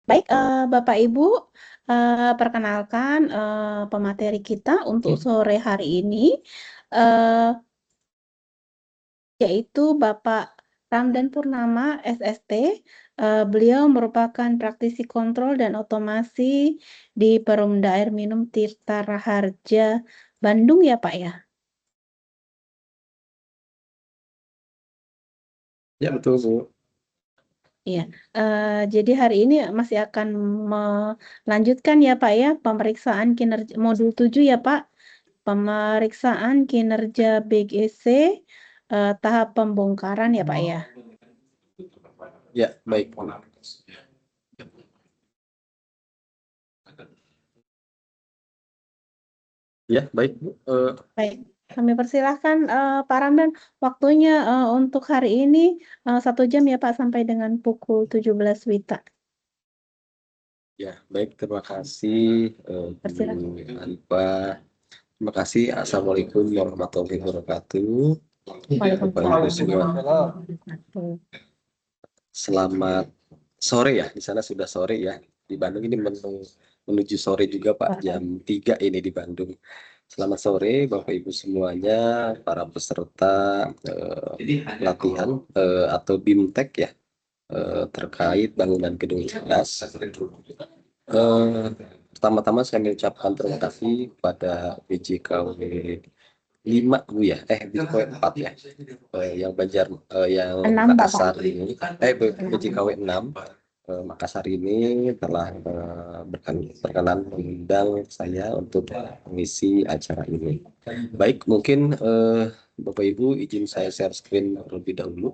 Baik, Bapak Ibu, perkenalkan pemateri kita untuk sore hari ini, eh, yaitu Bapak Ramdan Purnama, SST. Beliau merupakan praktisi kontrol dan otomasi di Perumda Air Minum Tirta Raharja, Bandung ya Pak ya? Ya, betul, Bu. Iya, jadi hari ini masih akan melanjutkan ya Pak ya, pemeriksaan kinerja modul 7 ya Pak, pemeriksaan kinerja BGC tahap pembongkaran ya Pak ya. Ya, baik, Bu. Ya, baik, Bu. Baik, kami persilahkan Pak Ramdan, waktunya untuk hari ini 1 jam ya Pak sampai dengan pukul 17 WITA. Ya, baik. Terima kasih, Bu Persilahkan. Hanifah. Terima kasih. Assalamualaikum warahmatullahi wabarakatuh. Bapak Ibu semua, Waalaikumsalam. selamat sore ya. Di sana sudah sore ya. Di Bandung ini menuju sore juga, Pak. Jam 3 ini di Bandung. Selamat sore Bapak Ibu semuanya, para peserta latihan atau BIMTEK ya, terkait bangunan gedung lintas. Pertama-tama saya mengucapkan terima kasih kepada BJKW 5 Bu ya, BJKW 4 ya, yang yang 6 Makassar Bapak. ini, BJKW 6 Makassar ini telah berkenan mengundang saya untuk mengisi acara ini. Baik, mungkin Bapak Ibu izin saya share screen terlebih dahulu.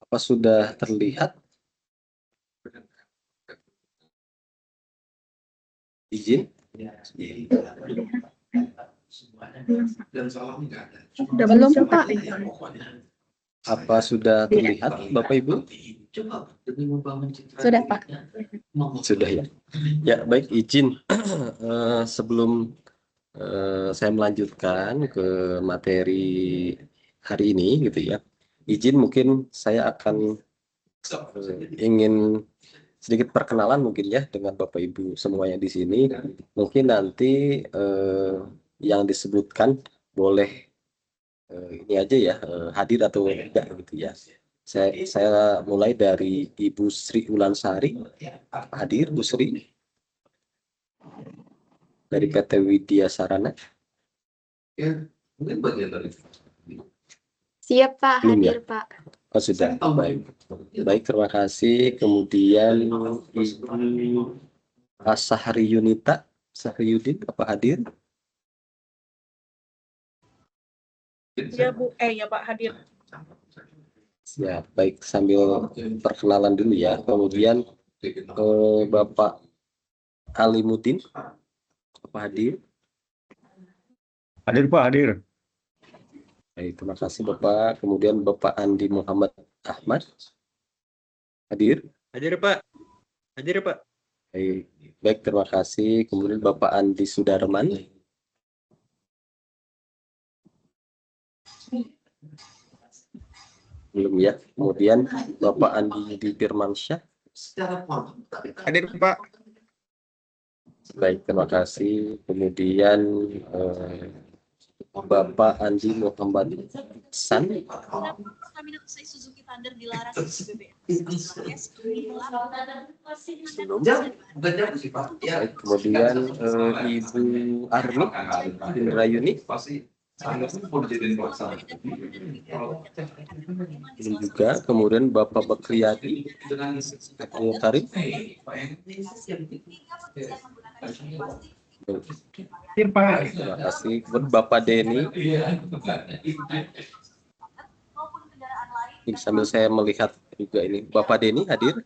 Apa sudah terlihat? Izin? Belum Pak. Apa sudah terlihat Bapak Ibu? Sudah Pak. Sudah ya. Ya, baik, izin sebelum saya melanjutkan ke materi hari ini gitu ya. Izin mungkin saya akan ingin sedikit perkenalan mungkin ya dengan Bapak Ibu semuanya di sini. Mungkin nanti yang disebutkan boleh ini aja ya, hadir atau tidak gitu ya. Saya mulai dari Ibu Sri Ulansari. Hadir Bu Sri dari PT Widya Sarana. Siap Pak, Belum ya? hadir Pak. Oh, sudah. Baik. Baik, terima kasih. Kemudian Ibu Sahri Yunita, Sahriyudin, apa hadir? Ya Bu, ya Pak hadir. Ya, baik, sambil perkenalan dulu ya. Kemudian Bapak Alimuddin, apa hadir? Hadir Pak, hadir. Baik, terima kasih Bapak. Kemudian Bapak Andi Muhammad Ahmad, hadir? Hadir Pak. Hadir Pak. Baik, baik, terima kasih. Kemudian Bapak Andi Sudarman. Belum ya. Kemudian Bapak Andi Yudi Firmansyah. Hadir Pak. Baik, terima kasih. Kemudian Bapak Andi Muhammad San. Baik, kemudian Ibu Arni Indrayuni. Ini juga. Kemudian Bapak Bakriyadi Abdul Karim. Terima kasih. Kemudian Bapak Denny. Ini sambil saya melihat juga ini. Bapak Denny hadir?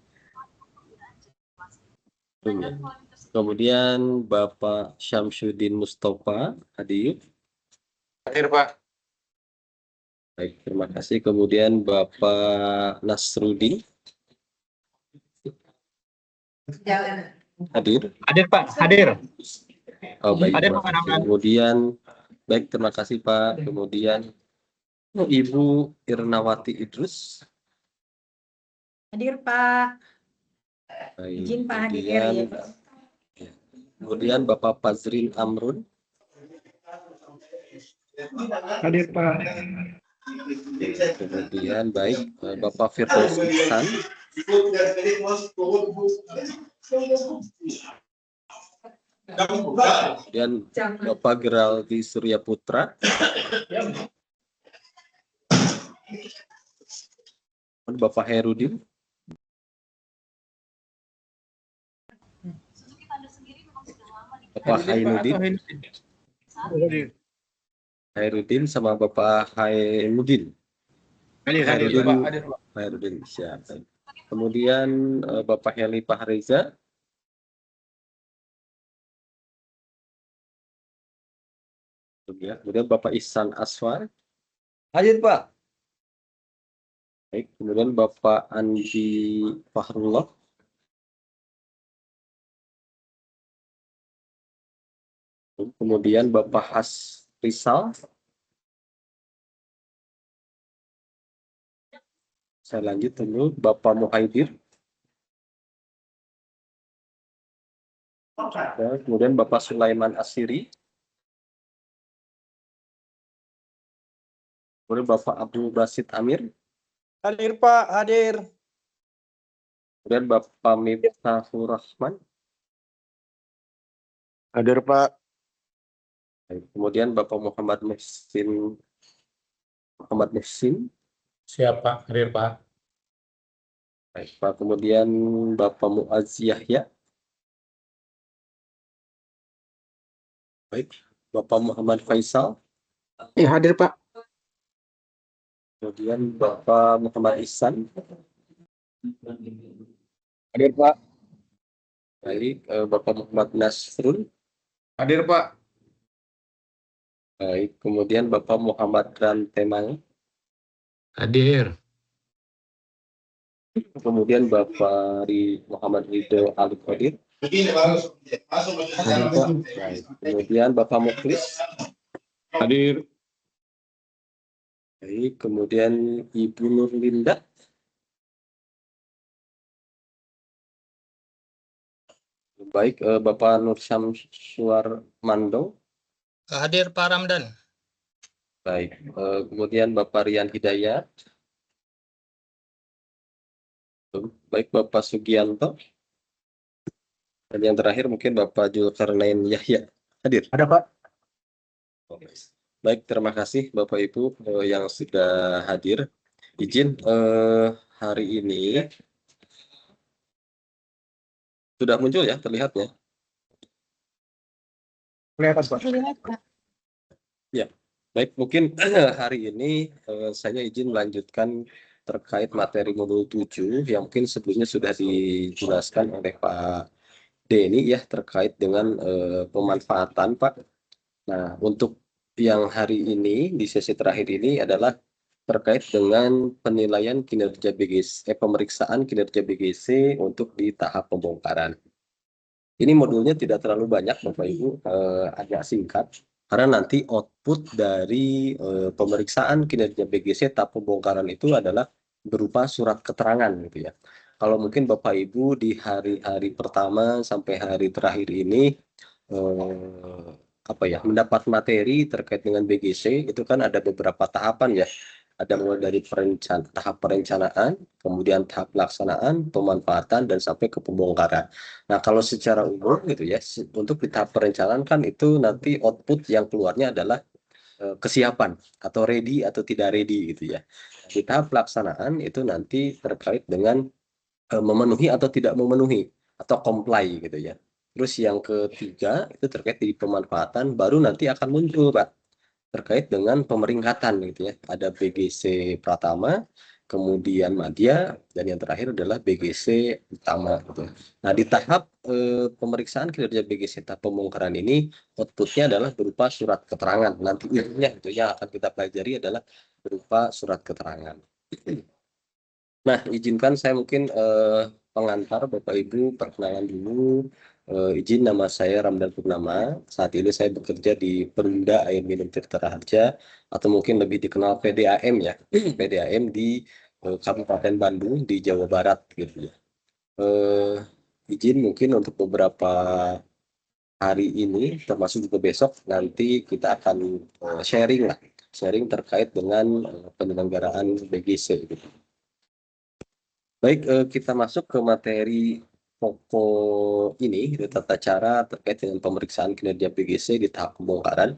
Kemudian Bapak Syamsuddin Mustafa hadir? Hadir Pak. Baik, terima kasih. Kemudian Bapak Nasruddin hadir? Hadir Pak, hadir. Oh, baik, Hadir terima Pak kasih. Ramdan. Kemudian baik, terima kasih Pak. Kemudian Ibu Irnawati Idrus. Hadir Pak. Baik, Izin Pak hadir kemudian, ya. kemudian Bapak Fazrin Amrun. Hadir Pak. Kemudian baik Bapak Firdaus Ihsan. Kemudian Bapak Geraldi Surya Putra. Bapak Herudin. Bapak Hainuddin. Hairudin sama Bapak Hainuddin. Hadir Hairudin, Pak. Hadir Pak. Hairudin siap. Kemudian Bapak Heli Pahreza. Ya. Kemudian Bapak Ihsan Aswar. Hadir Pak. Baik. Kemudian Bapak Andi Fahrullah. Kemudian Bapak Has Rizal. Saya lanjut dulu. Bapak Muhaidir. Ya, kemudian Bapak Sulaiman Asiri. Kemudian Bapak Abdul Basit Amir. Hadir Pak. Hadir. Kemudian Bapak Miftahur Rahman. Hadir Pak. Kemudian Bapak Muhammad Muhsin. Siap Pak. Hadir Pak. Baik, Pak. Kemudian Bapak Muaz Yahya. Baik, Bapak Muhammad Faisal. Ya, hadir Pak. Kemudian Bapak Muhammad Ihsan. Hadir Pak. Baik, Bapak Muhammad Nasrul. Hadir Pak. Baik, kemudian Bapak Muhammad Rantemang. Hadir. Kemudian Bapak Muhammad Ridho Ali Qadir. Hadir Pak. Baik, kemudian Bapak Mukhlis. Hadir. Baik, kemudian Ibu Nurlinda. Baik, Bapak Nur Syamsuar Mando. Hadir Pak Ramdan. Baik, kemudian Bapak Rian Hidayat. Baik, Bapak Sugianto. Dan yang terakhir mungkin Bapak Zulkarnain Yahya. Hadir? Ada Pak. Baik, terima kasih Bapak Ibu yang sudah hadir. Izin hari ini sudah muncul ya, terlihat ya. Kelihatan Pak. Terlihat Pak. Baik, mungkin hari ini saya izin melanjutkan terkait materi modul 7 yang mungkin sebelumnya sudah dijelaskan oleh Pak Denny ya terkait dengan pemanfaatan Pak. Nah, untuk yang hari ini di sesi terakhir ini adalah terkait dengan penilaian kinerja BGC, pemeriksaan kinerja BGC untuk di tahap pembongkaran. Ini modulnya tidak terlalu banyak Bapak Ibu, agak singkat. Karena nanti output dari pemeriksaan kinerja BGC tahap pembongkaran itu adalah berupa surat keterangan gitu ya. Kalau mungkin Bapak Ibu di hari-hari pertama sampai hari terakhir ini mendapat materi terkait dengan BGC itu kan ada beberapa tahapan ya. Ada mulai dari tahap perencanaan, kemudian tahap pelaksanaan, pemanfaatan, dan sampai ke pembongkaran. Nah, kalau secara umum gitu ya, untuk di tahap perencanaan kan itu nanti output yang keluarnya adalah kesiapan atau ready atau tidak ready gitu ya. Di tahap pelaksanaan itu nanti terkait dengan memenuhi atau tidak memenuhi atau comply gitu ya. Terus yang ketiga itu terkait di pemanfaatan baru nanti akan muncul Pak terkait dengan pemeringkatan gitu ya. Ada BGC Pratama, kemudian Madya, dan yang terakhir adalah BGC Utama gitu. Nah, di tahap pemeriksaan kinerja BGC tahap pembongkaran ini outputnya adalah berupa surat keterangan. Nanti ujungnya itu yang akan kita pelajari adalah berupa surat keterangan. Nah, izinkan saya mungkin pengantar Bapak Ibu perkenalan dulu Izin, nama saya Ramdan Purnama. Saat ini saya bekerja di Perumda Air Minum Tirta Raharja atau mungkin lebih dikenal PDAM ya. PDAM di Kabupaten Bandung di Jawa Barat gitu ya. Izin mungkin untuk beberapa hari ini termasuk juga besok nanti kita akan sharing terkait dengan penyelenggaraan BGC gitu. Baik, kita masuk ke materi pokok ini, tata cara terkait dengan pemeriksaan kinerja BGC di tahap pembongkaran.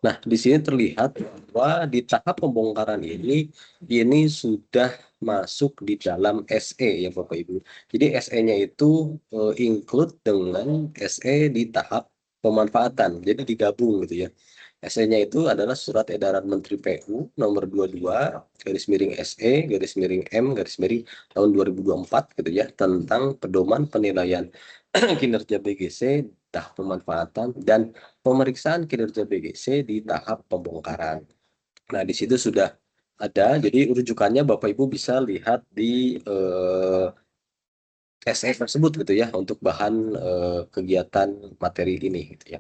Nah, di sini terlihat bahwa di tahap pembongkaran ini sudah masuk di dalam SE ya Bapak Ibu. Jadi SE-nya itu include dengan SE di tahap pemanfaatan. Jadi digabung gitu ya. SE-nya itu adalah Surat Edaran Menteri PU nomor 22 garis miring SE garis miring M garis miring tahun 2024 gitu ya, tentang pedoman penilaian kinerja BGC tahap pemanfaatan dan pemeriksaan kinerja BGC di tahap pembongkaran. Nah, di situ sudah ada, jadi rujukannya Bapak Ibu bisa lihat di SE tersebut gitu ya, untuk bahan kegiatan materi ini gitu ya.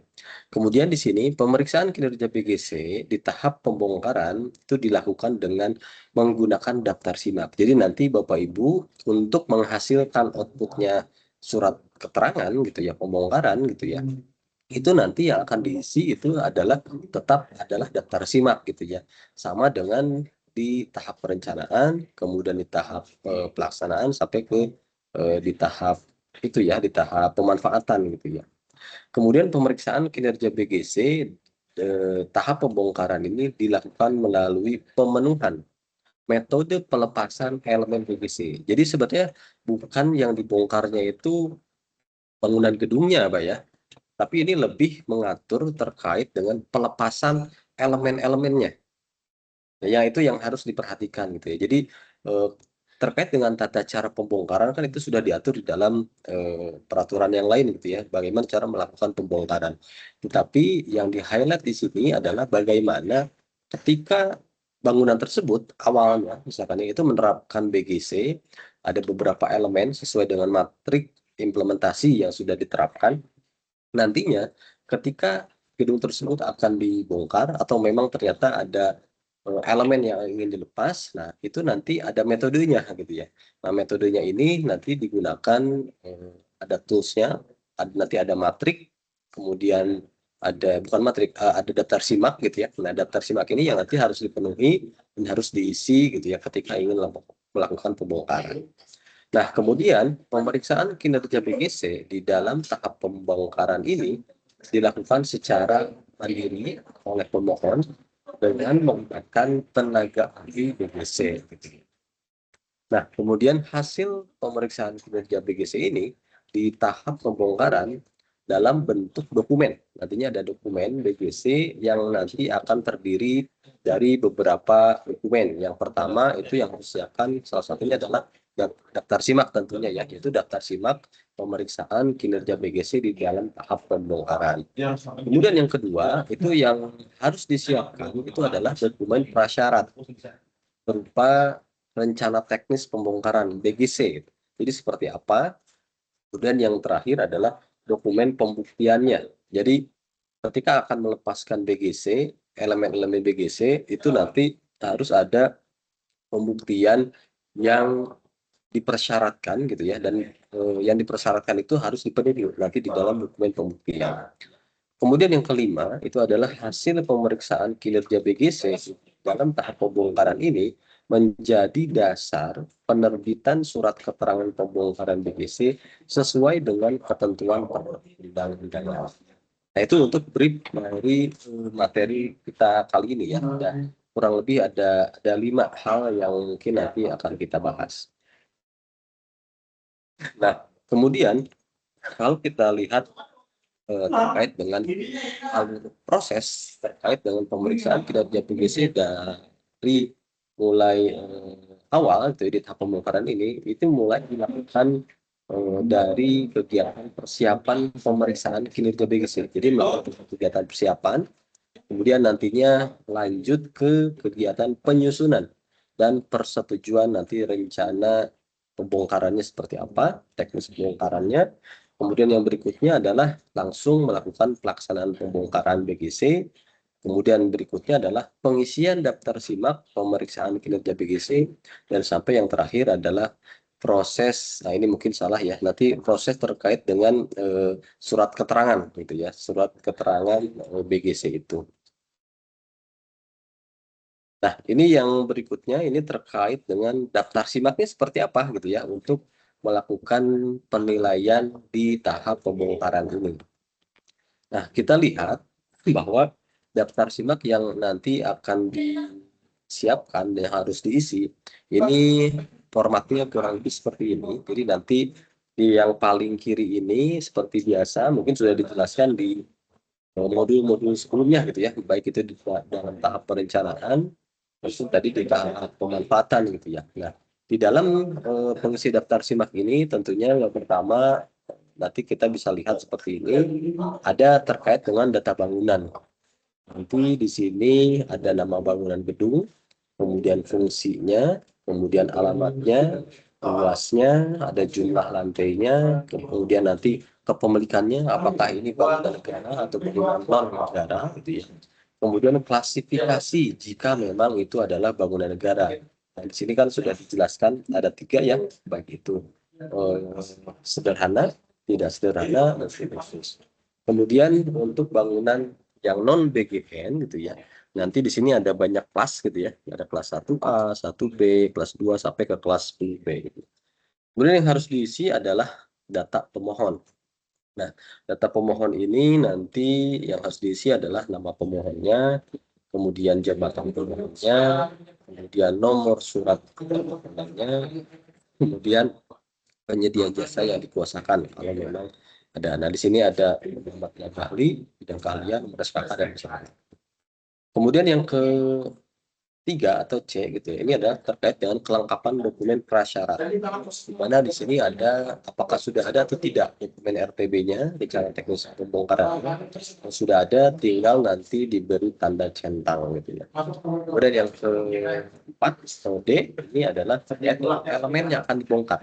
Kemudian di sini pemeriksaan kinerja BGC di tahap pembongkaran itu dilakukan dengan menggunakan daftar simak. Jadi nanti Bapak Ibu untuk menghasilkan outputnya surat keterangan gitu ya, pembongkaran gitu ya, itu nanti yang akan diisi itu tetap adalah daftar simak gitu ya, sama dengan di tahap perencanaan, kemudian di tahap pelaksanaan sampai ke di tahap itu ya, di tahap pemanfaatan gitu ya. Kemudian pemeriksaan kinerja BGC tahap pembongkaran ini dilakukan melalui pemenuhan metode pelepasan elemen BGC. Jadi sebetulnya bukan yang dibongkarnya itu bangunan gedungnya, Pak ya, tapi ini lebih mengatur terkait dengan pelepasan elemen-elemennya. Ya, itu yang harus diperhatikan gitu ya. Jadi terkait dengan tata cara pembongkaran kan itu sudah diatur di dalam peraturan yang lain gitu ya, bagaimana cara melakukan pembongkaran. Tetapi yang di-highlight di sini adalah bagaimana ketika bangunan tersebut awalnya misalkan itu menerapkan BGC, ada beberapa elemen sesuai dengan matrik implementasi yang sudah diterapkan. Nantinya ketika gedung tersebut akan dibongkar atau memang ternyata ada elemen yang ingin dilepas, nah itu nanti ada metodenya gitu ya. Nah, metodenya ini nanti digunakan, ada toolsnya, nanti ada matrik, kemudian bukan matrik, ada daftar simak gitu ya. Nah, daftar simak ini yang nanti harus dipenuhi dan harus diisi gitu ya ketika ingin melakukan pembongkaran. Nah, kemudian pemeriksaan kinerja BGC di dalam tahap pembongkaran ini dilakukan secara mandiri oleh pemohon dengan menggunakan tenaga ahli BGC. Nah, kemudian hasil pemeriksaan kinerja BGC ini di tahap pembongkaran dalam bentuk dokumen. Nantinya ada dokumen BGC yang nanti akan terdiri dari beberapa dokumen. Yang pertama itu yang harus disiapkan salah satunya adalah daftar simak tentunya ya, yaitu daftar simak pemeriksaan kinerja BGC di dalam tahap pembongkaran. Kemudian yang kedua itu yang harus disiapkan itu adalah dokumen prasyarat berupa rencana teknis pembongkaran BGC. Jadi seperti apa? Kemudian yang terakhir adalah dokumen pembuktiannya. Jadi ketika akan melepaskan BGC, elemen-elemen BGC itu nanti harus ada pembuktian yang dipersyaratkan gitu ya, dan yang dipersyaratkan itu harus dipenuhi nanti di dalam dokumen pembuktian. Kemudian yang kelima itu adalah hasil pemeriksaan kinerja BGC dalam tahap pembongkaran ini menjadi dasar penerbitan surat keterangan pembongkaran BGC sesuai dengan ketentuan perundang-undangan. Nah, itu untuk brief dari materi kita kali ini ya. Dan kurang lebih ada 5 hal yang mungkin nanti akan kita bahas. Nah, kemudian kalau kita lihat terkait dengan proses terkait dengan pemeriksaan kinerja BGC dari mulai awal itu di tahap pembongkaran ini itu mulai dilakukan dari kegiatan persiapan pemeriksaan kinerja BGC. Jadi melakukan kegiatan persiapan, kemudian nantinya lanjut ke kegiatan penyusunan dan persetujuan nanti rencana pembongkarannya seperti apa, teknis pembongkarannya. Kemudian yang berikutnya adalah langsung melakukan pelaksanaan pembongkaran BGC. Kemudian berikutnya adalah pengisian daftar simak, pemeriksaan kinerja BGC, dan sampai yang terakhir adalah proses. Nah ini mungkin salah ya. Nanti proses terkait dengan surat keterangan gitu ya, surat keterangan BGC itu. Nah ini yang berikutnya ini terkait dengan daftar simaknya seperti apa gitu ya untuk melakukan penilaian di tahap pembongkaran ini. Nah kita lihat bahwa daftar simak yang nanti akan disiapkan dan harus diisi ini formatnya kurang lebih seperti ini. Jadi nanti di yang paling kiri ini seperti biasa mungkin sudah dijelaskan di modul-modul sebelumnya gitu ya, baik itu dalam tahap perencanaan maksud tadi di tahap pemanfaatan gitu ya. Nah di dalam pengisi daftar simak ini tentunya yang pertama nanti kita bisa lihat seperti ini ada terkait dengan data bangunan. Nanti di sini ada nama bangunan gedung, kemudian fungsinya, kemudian alamatnya, luasnya, ada jumlah lantainya, kemudian nanti kepemilikannya, apakah ini bangunan negara atau bangunan non negara, gitu ya. Kemudian klasifikasi jika memang itu adalah bangunan negara. Nah, di sini kan sudah dijelaskan ada 3 ya, baik itu sederhana, tidak sederhana, dan khusus. Kemudian untuk bangunan yang non BGN gitu ya. Nanti di sini ada banyak kelas gitu ya. Ada kelas 1A, 1B, kelas 2 sampai ke kelas 10B gitu. Kemudian yang harus diisi adalah data pemohon. Nah, data pemohon ini nanti yang harus diisi adalah nama pemohonnya, kemudian jabatan pemohonnya, kemudian nomor surat pemohonnya, kemudian penyedia jasa yang dikuasakan kalau memang ada. Nah, di sini ada alamatnya ahli, bidang keahlian, nomor SKK dan misalnya. Kemudian yang ketiga atau C gitu ya, ini adalah terkait dengan kelengkapan dokumen prasyarat. Di mana di sini ada apakah sudah ada atau tidak dokumen RTB-nya, rencana teknis pembongkaran. Sudah ada, tinggal nanti diberi tanda centang gitu ya. Kemudian yang keempat atau D ini adalah terkait dengan elemen yang akan dibongkar.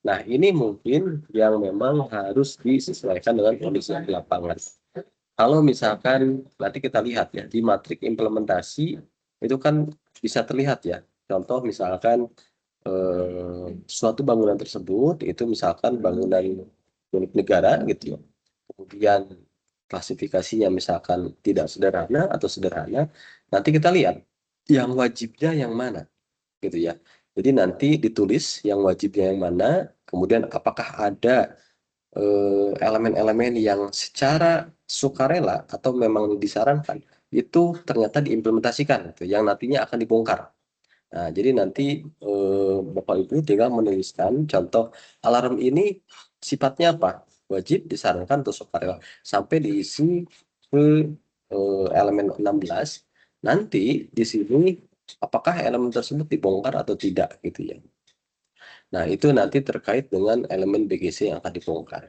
Nah, ini mungkin yang memang harus disesuaikan dengan kondisi di lapangan. Kalau misalkan nanti kita lihat ya di matrik implementasi itu kan bisa terlihat ya. Contoh misalkan suatu bangunan tersebut itu misalkan bangunan milik negara gitu ya. Kemudian klasifikasinya misalkan tidak sederhana atau sederhana. Nanti kita lihat yang wajibnya yang mana gitu ya. Jadi nanti ditulis yang wajibnya yang mana, kemudian apakah ada elemen-elemen yang secara sukarela atau memang disarankan itu ternyata diimplementasikan gitu, yang nantinya akan dibongkar. Nah, jadi nanti Bapak Ibu tinggal menuliskan contoh alarm ini sifatnya apa? Wajib, disarankan, atau sukarela. Sampai diisi ke elemen 16. Nanti di sini apakah elemen tersebut dibongkar atau tidak gitu ya. Nah, itu nanti terkait dengan elemen BGC yang akan dibongkar.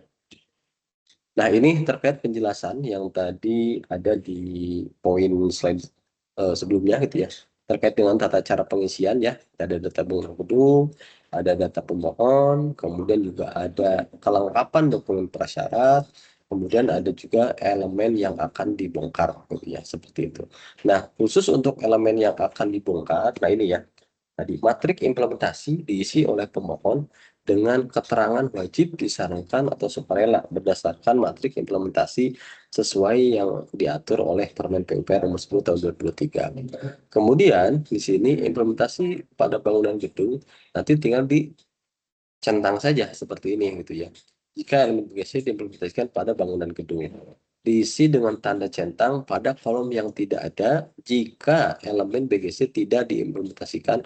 Nah, ini terkait penjelasan yang tadi ada di poin slide sebelumnya gitu ya. Terkait dengan tata cara pengisian ya. Ada data bangunan gedung, ada data pemohon, kemudian juga ada kelengkapan dokumen prasyarat, kemudian ada juga elemen yang akan dibongkar gitu ya, seperti itu. Nah, khusus untuk elemen yang akan dibongkar, nah ini ya. Tadi matrik implementasi diisi oleh pemohon dengan keterangan wajib, disarankan, atau sukarela berdasarkan matrik implementasi sesuai yang diatur oleh Permen PUPR nomor 10 tahun 2023. Kemudian di sini implementasi pada bangunan gedung nanti tinggal dicentang saja seperti ini gitu ya. Jika elemen BGC diimplementasikan pada bangunan gedung, diisi dengan tanda centang pada kolom yang tidak ada jika elemen BGC tidak diimplementasikan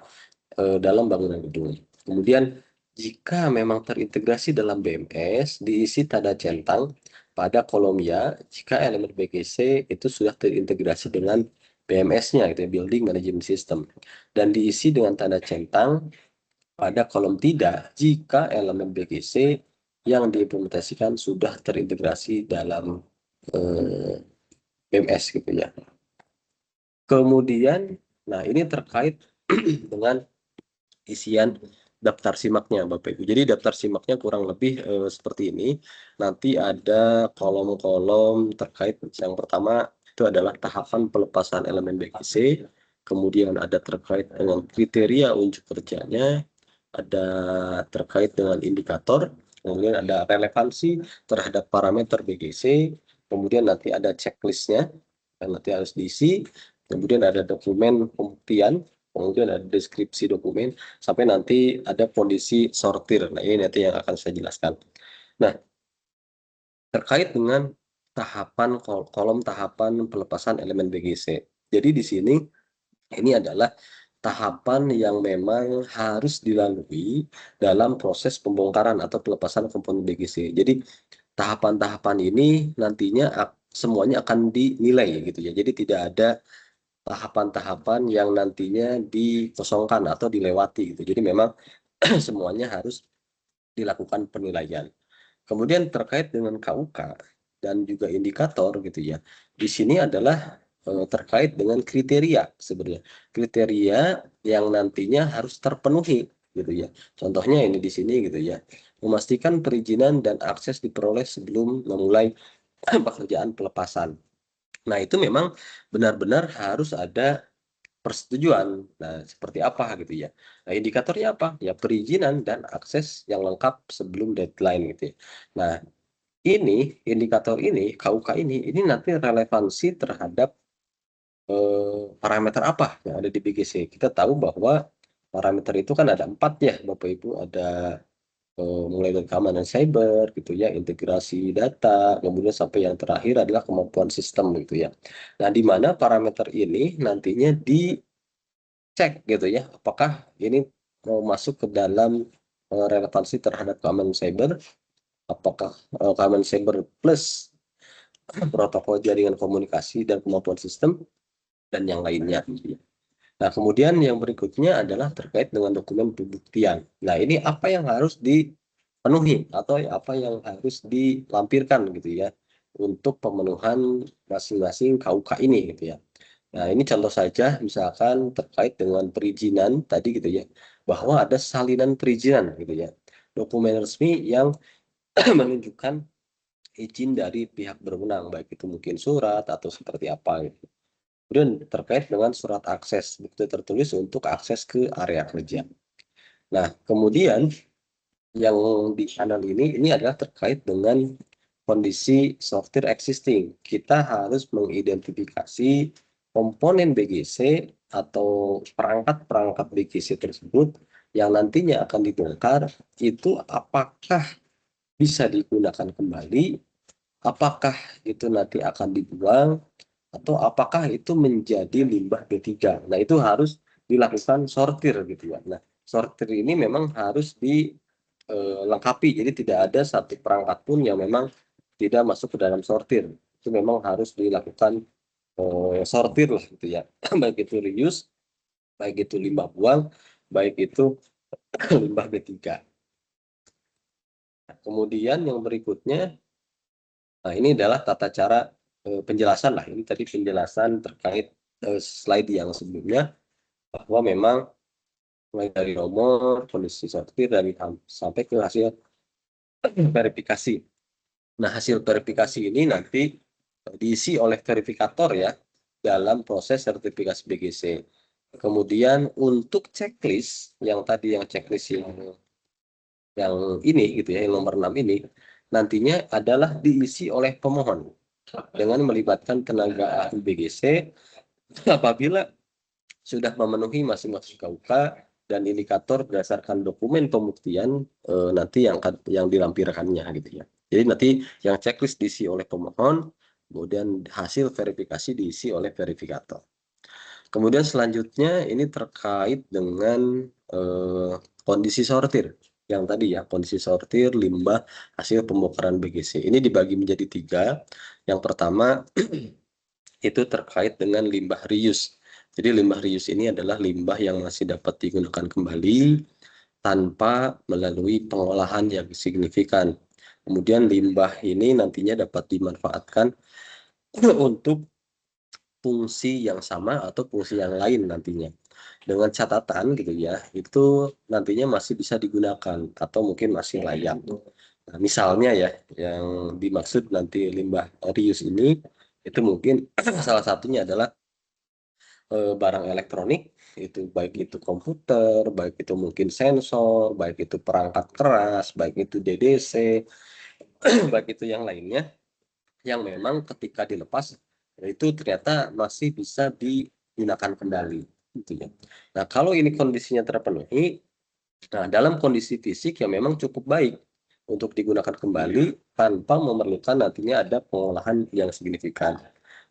dalam bangunan gedung. Kemudian jika memang terintegrasi dalam BMS, diisi tanda centang pada kolom ya jika elemen BGC itu sudah terintegrasi dengan BMS-nya, gitu ya, Building Management System. Dan diisi dengan tanda centang pada kolom tidak jika elemen BGC yang diimplementasikan sudah terintegrasi dalam BMS gitu ya. Kemudian, nah ini terkait dengan isian daftar simaknya Bapak Ibu. Jadi daftar simaknya kurang lebih seperti ini. Nanti ada kolom-kolom terkait yang pertama itu adalah tahapan pelepasan elemen BGC. Kemudian ada terkait dengan kriteria unjuk kerjanya, ada terkait dengan indikator, kemudian ada relevansi terhadap parameter BGC, kemudian nanti ada checklistnya, yang nanti harus diisi, kemudian ada dokumen pembuktian, kemudian ada deskripsi dokumen, sampai nanti ada kondisi sortir. Nah, ini nanti yang akan saya jelaskan. Nah, terkait dengan tahapan kolom tahapan pelepasan elemen BGC. Jadi di sini ini adalah tahapan yang memang harus dilalui dalam proses pembongkaran atau pelepasan komponen BGC. Jadi tahapan-tahapan ini nantinya semuanya akan dinilai gitu ya. Jadi tidak ada tahapan-tahapan yang nantinya dikosongkan atau dilewati gitu. Jadi memang semuanya harus dilakukan penilaian. Kemudian terkait dengan KUK dan juga indikator gitu ya. Di sini adalah terkait dengan kriteria sebenarnya. Kriteria yang nantinya harus terpenuhi gitu ya. Contohnya ini di sini gitu ya. Memastikan perizinan dan akses diperoleh sebelum memulai pekerjaan pelepasan. Nah, itu memang benar-benar harus ada persetujuan. Nah, seperti apa gitu ya. Nah, indikatornya apa? Ya perizinan dan akses yang lengkap sebelum deadline gitu ya. Nah, ini indikator ini, KUK ini nanti relevansi terhadap parameter apa yang ada di BGC. Kita tahu bahwa parameter itu kan ada 4 ya, Bapak Ibu. Ada mulai dari keamanan cyber gitu ya, integrasi data, kemudian sampai yang terakhir adalah kemampuan sistem gitu ya. Nah, di mana parameter ini nantinya dicek gitu ya, apakah ini mau masuk ke dalam relevansi terhadap keamanan cyber, apakah keamanan cyber plus protokol jaringan komunikasi dan kemampuan sistem dan yang lainnya gitu ya. Nah, kemudian yang berikutnya adalah terkait dengan dokumen pembuktian. Nah, ini apa yang harus dipenuhi atau apa yang harus dilampirkan gitu ya untuk pemenuhan masing-masing KUK ini gitu ya. Nah, ini contoh saja misalkan terkait dengan perizinan tadi gitu ya, bahwa ada salinan perizinan gitu ya. Dokumen resmi yang menunjukkan izin dari pihak berwenang, baik itu mungkin surat atau seperti apa gitu. Kemudian terkait dengan surat akses, bukti tertulis untuk akses ke area kerja. Nah, kemudian yang di channel ini adalah terkait dengan kondisi sortir existing. Kita harus mengidentifikasi komponen BGC atau perangkat-perangkat BGC tersebut yang nantinya akan dibongkar itu apakah bisa digunakan kembali, apakah itu nanti akan dibuang, atau apakah itu menjadi limbah B3. Nah, itu harus dilakukan sortir gitu ya. Nah, sortir ini memang harus dilengkapi. Jadi tidak ada satu perangkat pun yang memang tidak masuk ke dalam sortir. Itu memang harus dilakukan sortir lah gitu ya. Baik itu reuse, baik itu limbah buang, baik itu limbah B3. Nah, kemudian yang berikutnya, nah ini adalah tata cara penjelasan lah. Ini tadi penjelasan terkait slide yang sebelumnya, bahwa memang mulai dari nomor, kondisi sortir, dan sampai ke hasil verifikasi. Nah, hasil verifikasi ini nanti diisi oleh verifikator ya dalam proses sertifikasi BGC. Kemudian untuk checklist yang tadi, yang checklist yang ini gitu ya, yang nomor 6 ini nantinya adalah diisi oleh pemohon dengan melibatkan tenaga ahli BGC apabila sudah memenuhi masing-masing KUK dan indikator berdasarkan dokumen pembuktian nanti yang dilampirkannya gitu ya. Jadi nanti yang checklist diisi oleh pemohon, kemudian hasil verifikasi diisi oleh verifikator. Kemudian selanjutnya ini terkait dengan kondisi sortir. Yang tadi ya, kondisi sortir limbah hasil pembongkaran BGC. Ini dibagi menjadi 3. Yang pertama itu terkait dengan limbah reuse. Jadi limbah reuse ini adalah limbah yang masih dapat digunakan kembali tanpa melalui pengolahan yang signifikan. Kemudian limbah ini nantinya dapat dimanfaatkan untuk fungsi yang sama atau fungsi yang lain nantinya. Dengan catatan gitu ya, itu nantinya masih bisa digunakan atau mungkin masih layak. Nah, misalnya ya, yang dimaksud nanti limbah reuse ini, itu mungkin salah satunya adalah barang elektronik, itu baik itu komputer, baik itu mungkin sensor, baik itu perangkat keras, baik itu DDC, baik itu yang lainnya, yang memang ketika dilepas itu ternyata masih bisa digunakan kembali gitu ya. Nah, kalau ini kondisinya terpenuhi, nah dalam kondisi fisik yang memang cukup baik untuk digunakan kembali tanpa memerlukan nantinya ada pengolahan yang signifikan.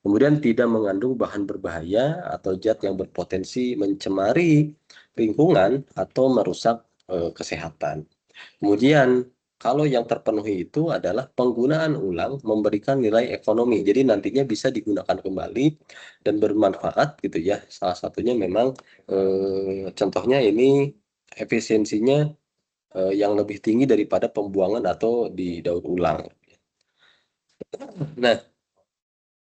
Kemudian tidak mengandung bahan berbahaya atau zat yang berpotensi mencemari lingkungan atau merusak kesehatan. Kemudian kalau yang terpenuhi itu adalah penggunaan ulang memberikan nilai ekonomi. Jadi nantinya bisa digunakan kembali dan bermanfaat gitu ya. Salah satunya memang contohnya ini efisiensinya yang lebih tinggi daripada pembuangan atau didaur ulang. Nah,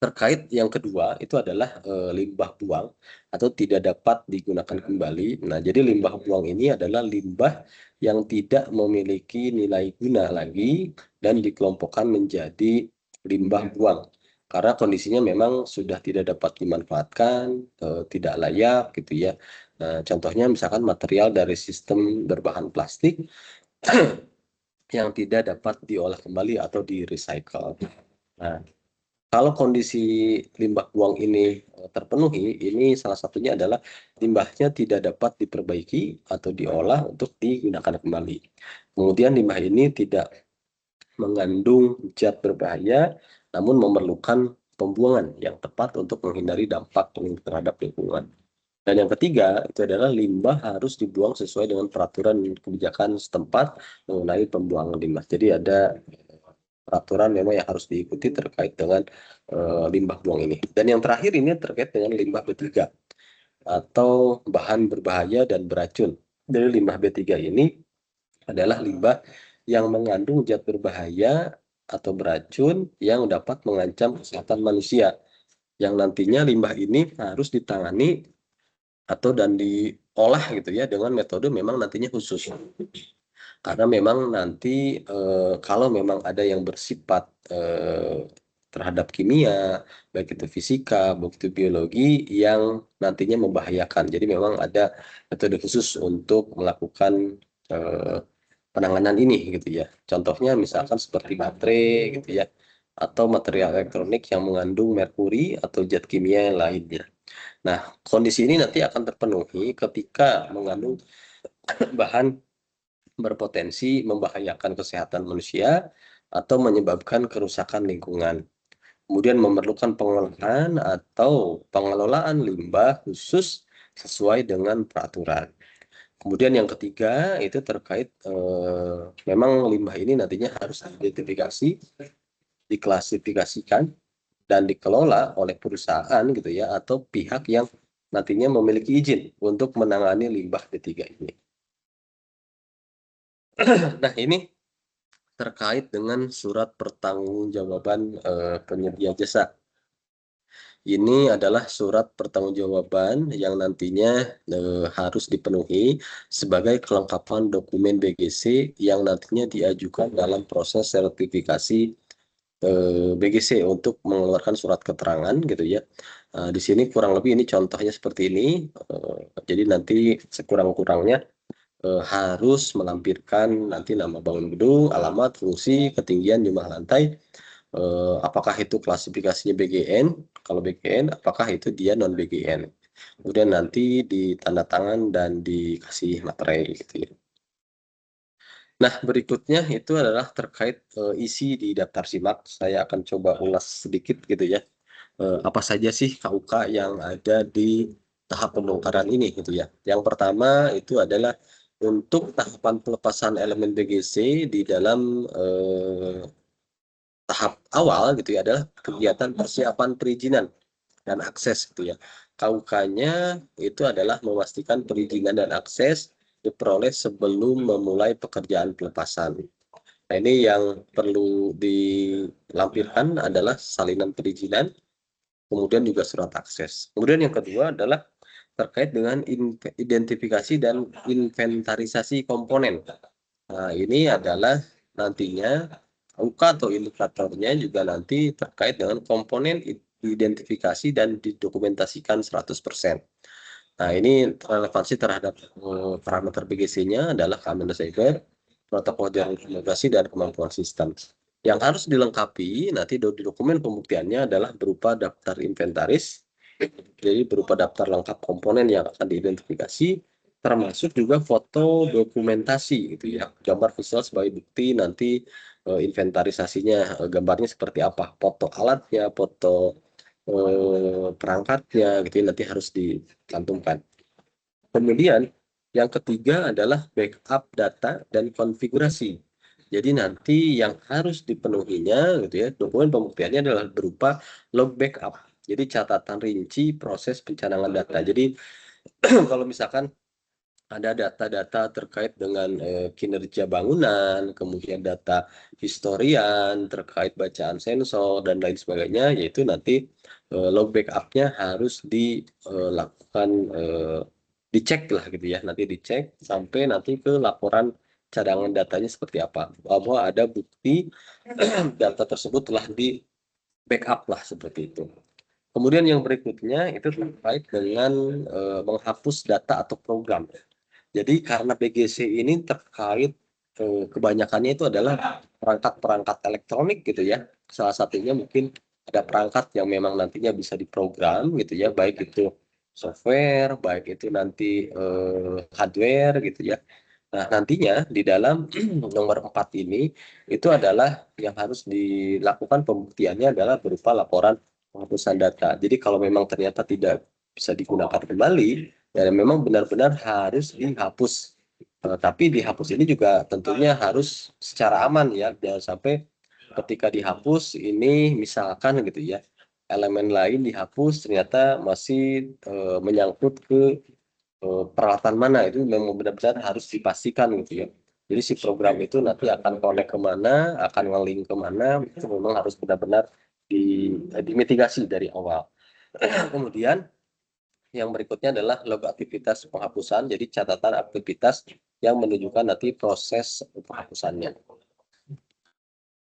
terkait yang kedua itu adalah limbah buang atau tidak dapat digunakan kembali. Nah, jadi limbah buang ini adalah limbah yang tidak memiliki nilai guna lagi dan dikelompokkan menjadi limbah buang. Karena kondisinya memang sudah tidak dapat dimanfaatkan, tidak layak gitu ya. Nah, contohnya misalkan material dari sistem berbahan plastik yang tidak dapat diolah kembali atau di-recycle. Nah, kalau kondisi limbah buang ini terpenuhi, ini salah satunya adalah limbahnya tidak dapat diperbaiki atau diolah untuk digunakan kembali. Kemudian limbah ini tidak mengandung zat berbahaya, namun memerlukan pembuangan yang tepat untuk menghindari dampak terhadap lingkungan. Dan yang ketiga, itu adalah limbah harus dibuang sesuai dengan peraturan kebijakan setempat mengenai pembuangan limbah. Jadi ada peraturan memang yang harus diikuti terkait dengan limbah buang ini. Dan yang terakhir ini terkait dengan limbah B3 atau bahan berbahaya dan beracun. Dari limbah B3 ini adalah limbah yang mengandung zat berbahaya atau beracun yang dapat mengancam kesehatan manusia. Yang nantinya limbah ini harus ditangani atau dan diolah gitu ya dengan metode memang nantinya khusus. Karena memang nanti kalau memang ada yang bersifat terhadap kimia, baik itu fisika, baik itu biologi yang nantinya membahayakan. Jadi memang ada metode khusus untuk melakukan penanganan ini gitu ya. Contohnya misalkan seperti baterai gitu ya, atau material elektronik yang mengandung merkuri atau zat kimia lainnya. Nah, kondisi ini nanti akan terpenuhi ketika mengandung bahan berpotensi membahayakan kesehatan manusia atau menyebabkan kerusakan lingkungan. Kemudian memerlukan pengolahan atau pengelolaan limbah khusus sesuai dengan peraturan. Kemudian yang ketiga itu terkait memang limbah ini nantinya harus diidentifikasi, diklasifikasikan dan dikelola oleh perusahaan gitu ya atau pihak yang nantinya memiliki izin untuk menangani limbah B3 ini. Nah, ini terkait dengan surat pertanggungjawaban penyedia jasa. Ini adalah surat pertanggungjawaban yang nantinya harus dipenuhi sebagai kelengkapan dokumen BGC yang nantinya diajukan dalam proses sertifikasi BGC untuk mengeluarkan surat keterangan gitu ya. Di sini kurang lebih ini contohnya seperti ini. Jadi nanti sekurang-kurangnya harus melampirkan nanti nama bangun gedung, alamat, fungsi, ketinggian, jumlah lantai, apakah itu klasifikasinya BGN, kalau BGN, apakah itu dia non BGN. Kemudian nanti ditanda tangan dan dikasih materai gitu ya. Nah, berikutnya itu adalah terkait isi di daftar simak. Saya akan coba ulas sedikit gitu ya. Apa saja sih KUK yang ada di tahap pembongkaran ini gitu ya. Yang pertama itu adalah untuk tahapan pelepasan elemen BGC di dalam tahap awal gitu ya adalah kegiatan persiapan perizinan dan akses gitu ya. KUK-nya itu adalah memastikan perizinan dan akses diperoleh sebelum memulai pekerjaan pelepasan. Nah, ini yang perlu dilampirkan adalah salinan perizinan kemudian juga surat akses. Kemudian yang kedua adalah terkait dengan identifikasi dan inventarisasi komponen. Nah, ini adalah nantinya angka atau indikatornya juga nanti terkait dengan komponen identifikasi dan didokumentasikan 100%. Nah, ini relevansi terhadap parameter BGC-nya adalah keamanan cyber, protokol jaringan komunikasi, dan kemampuan sistem. Yang harus dilengkapi nanti di dokumen pembuktiannya adalah berupa daftar inventaris, jadi berupa daftar lengkap komponen yang akan diidentifikasi, termasuk juga foto dokumentasi gitu ya, gambar visual sebagai bukti nanti inventarisasinya gambarnya seperti apa, foto alatnya, foto perangkatnya gitu ya, nanti harus dicantumkan. Kemudian yang ketiga adalah backup data dan konfigurasi. Jadi nanti yang harus dipenuhinya gitu ya, dokumen pembuktiannya adalah berupa log backup. Jadi catatan rinci proses pencanangan data. Jadi kalau misalkan ada data-data terkait dengan kinerja bangunan, kemudian data historian terkait bacaan sensor dan lain sebagainya, yaitu nanti log backup-nya harus dilakukan dicek lah gitu ya, nanti dicek sampai nanti ke laporan cadangan datanya seperti apa, bahwa ada bukti data tersebut telah di backup lah seperti itu. Kemudian yang berikutnya itu terkait dengan menghapus data atau program. Jadi karena BGC ini terkait kebanyakannya itu adalah perangkat-perangkat elektronik gitu ya. Salah satunya mungkin ada perangkat yang memang nantinya bisa diprogram gitu ya, baik itu software, baik itu nanti hardware gitu ya. Nah, nantinya di dalam nomor 4 ini itu adalah yang harus dilakukan pembuktiannya adalah berupa laporan penghapusan data. Jadi kalau memang ternyata tidak bisa digunakan kembali, dan memang benar-benar harus dihapus. Tapi dihapus ini juga tentunya harus secara aman ya, jangan sampai ketika dihapus ini misalkan gitu ya, elemen lain dihapus ternyata masih menyangkut ke peralatan mana, itu memang benar-benar harus dipastikan gitu ya. Jadi si program itu nanti akan connect kemana, akan nge-link kemana, itu memang harus benar-benar dimitigasi dari awal. Kemudian yang berikutnya adalah log aktivitas penghapusan, jadi catatan aktivitas yang menunjukkan nanti proses penghapusannya.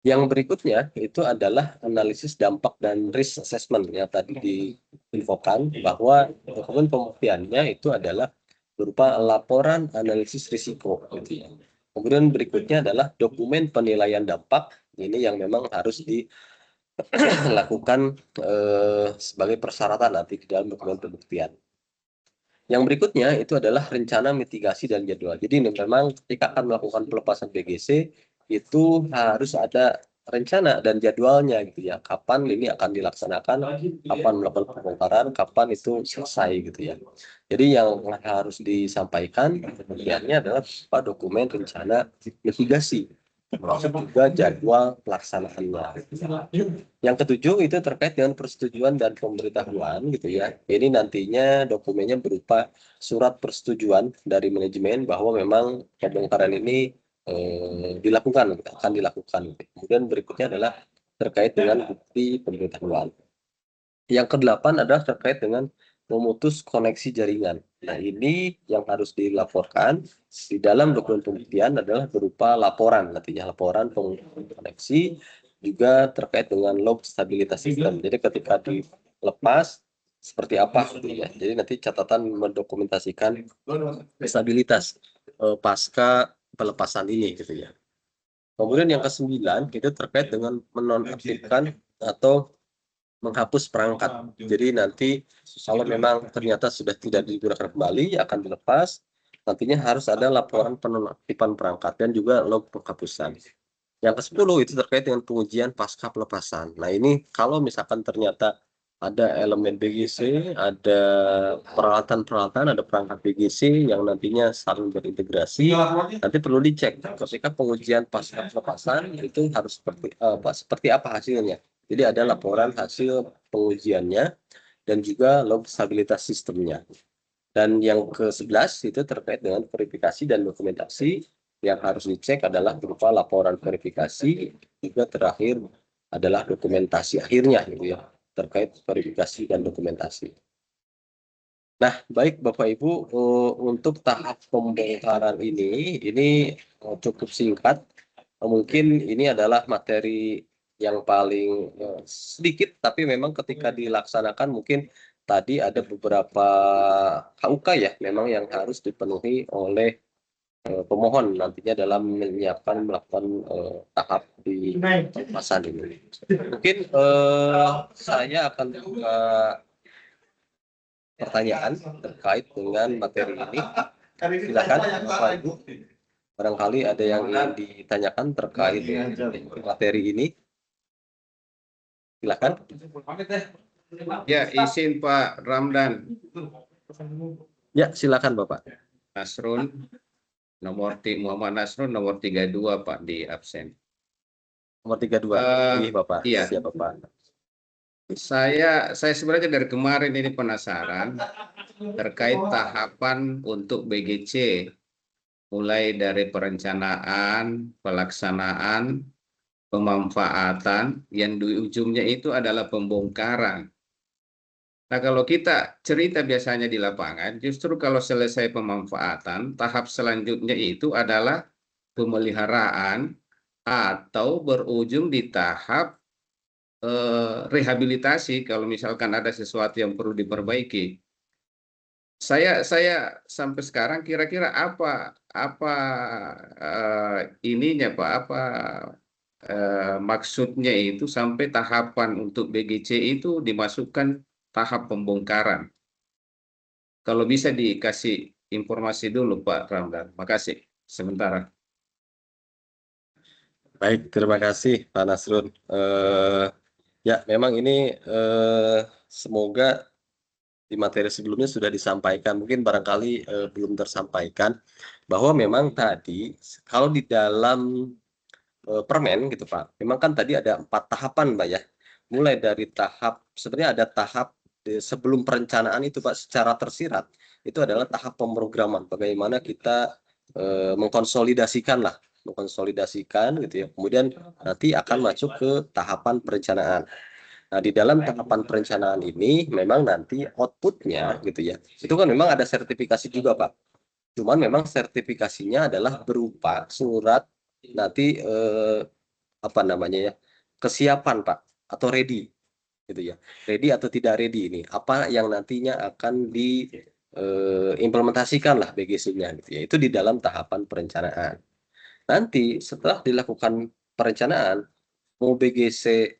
Yang berikutnya itu adalah analisis dampak dan risk assessment yang tadi diinfokan, bahwa dokumen pembuktiannya itu adalah berupa laporan analisis risiko gitu ya. Kemudian berikutnya adalah dokumen penilaian dampak, ini yang memang harus dilakukan sebagai persyaratan nanti di dalam dokumen pembuktian. Yang berikutnya itu adalah rencana mitigasi dan jadwal. Jadi memang ketika akan melakukan pelepasan BGC itu harus ada rencana dan jadwalnya gitu ya. Kapan ini akan dilaksanakan, kapan melakukan pembongkaran, kapan itu selesai gitu ya. Jadi yang harus disampaikan kemudiannya adalah dokumen rencana mitigasi, termasuk juga jadwal pelaksanaannya. Yang ketujuh itu terkait dengan persetujuan dan pemberitahuan gitu ya. Ini nantinya dokumennya berupa surat persetujuan dari manajemen bahwa memang pembongkaran ini dilakukan, akan dilakukan. Kemudian berikutnya adalah terkait dengan bukti pemberitahuan. Yang kedelapan adalah terkait dengan memutus koneksi jaringan. Nah, ini yang harus dilaporkan di dalam dokumen pembuktian adalah berupa laporan, nantinya laporan pemutusan koneksi, juga terkait dengan log stabilitas sistem. Jadi ketika dilepas seperti apa gitu ya. Jadi nanti catatan mendokumentasikan stabilitas pasca pelepasan ini gitu ya. Kemudian yang ke-9 itu terkait dengan menonaktifkan atau menghapus perangkat. Jadi nanti kalau memang ternyata sudah tidak digunakan kembali akan dilepas, nantinya harus ada laporan penonaktifan perangkat dan juga log penghapusan. Yang ke-10 itu terkait dengan pengujian pasca pelepasan. Nah, ini kalau misalkan ternyata ada elemen BGC, ada peralatan-peralatan, ada perangkat BGC yang nantinya saling berintegrasi, nanti perlu dicek ketika pengujian pasca pelepasan itu harus seperti apa hasilnya. Jadi ada laporan hasil pengujiannya dan juga log stabilitas sistemnya. Dan yang ke-11 itu terkait dengan verifikasi dan dokumentasi, yang harus dicek adalah berupa laporan verifikasi, juga terakhir adalah dokumentasi akhirnya gitu ya. terkait verifikasi dan dokumentasi. Nah, baik Bapak Ibu, untuk tahap pembongkaran ini cukup singkat. Mungkin ini adalah materi yang paling sedikit, tapi memang ketika dilaksanakan mungkin tadi ada beberapa KUK ya, memang yang harus dipenuhi oleh pemohon nantinya dalam melakukan tahap di pasan ini. Mungkin saya akan buka pertanyaan terkait dengan materi ini. Silakan Bapak Ibu, barangkali ada yang ingin ditanyakan terkait materi ini. Silakan. Ya, izin Pak Ramdan. Ya, silakan Bapak. Nasrun, Muhammad Nasrun nomor 32 Pak di absen. Nomor 32. Iya Bapak. Iya. Siap Bapak. Saya sebenarnya dari kemarin ini penasaran terkait tahapan untuk BGC, mulai dari perencanaan, pelaksanaan, pemanfaatan, yang di ujungnya itu adalah pembongkaran. Nah, kalau kita cerita biasanya di lapangan, justru kalau selesai pemanfaatan, tahap selanjutnya itu adalah pemeliharaan atau berujung di tahap rehabilitasi kalau misalkan ada sesuatu yang perlu diperbaiki. Saya sampai sekarang kira-kira apa ininya Pak, apa maksudnya itu sampai tahapan untuk BGC itu dimasukkan tahap pembongkaran. Kalau bisa dikasih informasi dulu Pak Ramdan. Makasih. Sementara. Baik, terima kasih Pak Nasrun. Ya, memang ini semoga di materi sebelumnya sudah disampaikan, mungkin barangkali belum tersampaikan, bahwa memang tadi kalau di dalam permen gitu Pak, memang kan tadi ada 4 tahapan Pak ya. Mulai dari tahap, sebenarnya ada tahap sebelum perencanaan itu Pak, secara tersirat, itu adalah tahap pemrograman, bagaimana kita mengkonsolidasikan gitu ya, kemudian nanti akan masuk ke tahapan perencanaan. Nah, di dalam tahapan perencanaan ini memang nanti outputnya gitu ya, itu kan memang ada sertifikasi juga Pak. Cuman memang sertifikasinya adalah berupa surat nanti apa namanya ya, kesiapan Pak, atau ready gitu ya. Ready atau tidak ready ini, apa yang nantinya akan diimplementasikan lah BGC-nya gitu ya. Itu di dalam tahapan perencanaan. Nanti setelah dilakukan perencanaan, mau BGC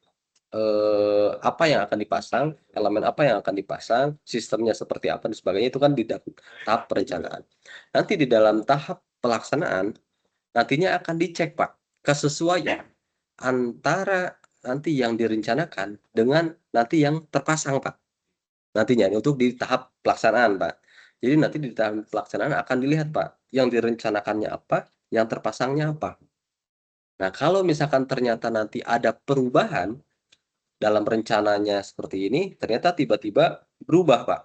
apa yang akan dipasang, elemen apa yang akan dipasang, sistemnya seperti apa dan sebagainya, itu kan di dalam tahap perencanaan. Nanti di dalam tahap pelaksanaan nantinya akan dicek Pak kesesuaian antara nanti yang direncanakan dengan nanti yang terpasang Pak. Nantinya untuk di tahap pelaksanaan Pak. Jadi nanti di tahap pelaksanaan akan dilihat Pak, yang direncanakannya apa, yang terpasangnya apa. Nah, kalau misalkan ternyata nanti ada perubahan dalam rencananya seperti ini, ternyata tiba-tiba berubah Pak.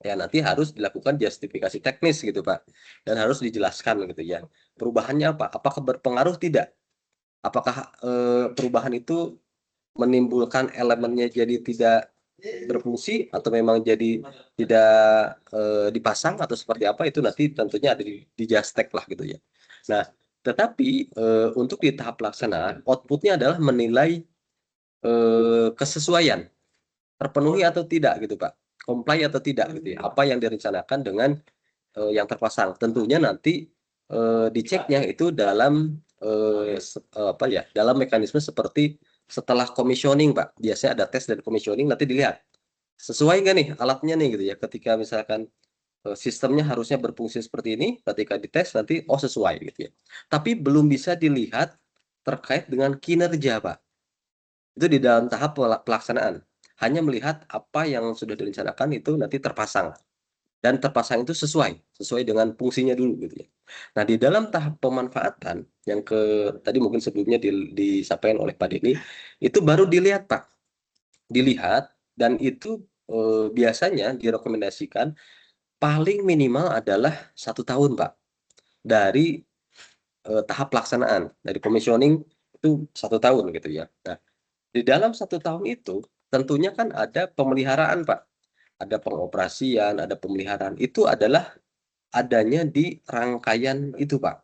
Ya nanti harus dilakukan justifikasi teknis gitu Pak. Dan harus dijelaskan gitu ya. Perubahannya apa? Apakah berpengaruh tidak? Apakah perubahan itu menimbulkan elemennya jadi tidak berfungsi atau memang jadi tidak dipasang atau seperti apa, itu nanti tentunya ada di Justek lah gitu ya. Nah, tetapi untuk di tahap pelaksanaan outputnya adalah menilai kesesuaian, terpenuhi atau tidak gitu Pak, comply atau tidak gitu ya, apa yang direncanakan dengan yang terpasang. Tentunya nanti diceknya itu dalam apa ya, dalam mekanisme seperti setelah commissioning Pak, biasanya ada tes dan commissioning, nanti dilihat sesuai nggak nih alatnya nih gitu ya. Ketika misalkan sistemnya harusnya berfungsi seperti ini, ketika dites nanti oh sesuai gitu ya. Tapi belum bisa dilihat terkait dengan kinerja Pak. Itu di dalam tahap pelaksanaan. Hanya melihat apa yang sudah direncanakan itu nanti terpasang. Dan terpasang itu sesuai dengan fungsinya dulu gitu ya. Nah, di dalam tahap pemanfaatan yang tadi mungkin sebelumnya disampaikan oleh Pak Denny, itu baru dilihat Pak. Dilihat dan itu biasanya direkomendasikan paling minimal adalah 1 tahun Pak. Dari tahap pelaksanaan, dari commissioning itu 1 tahun gitu ya. Nah, di dalam 1 tahun itu tentunya kan ada pemeliharaan Pak, ada pengoperasian, ada pemeliharaan. Itu adalah adanya di rangkaian itu Pak.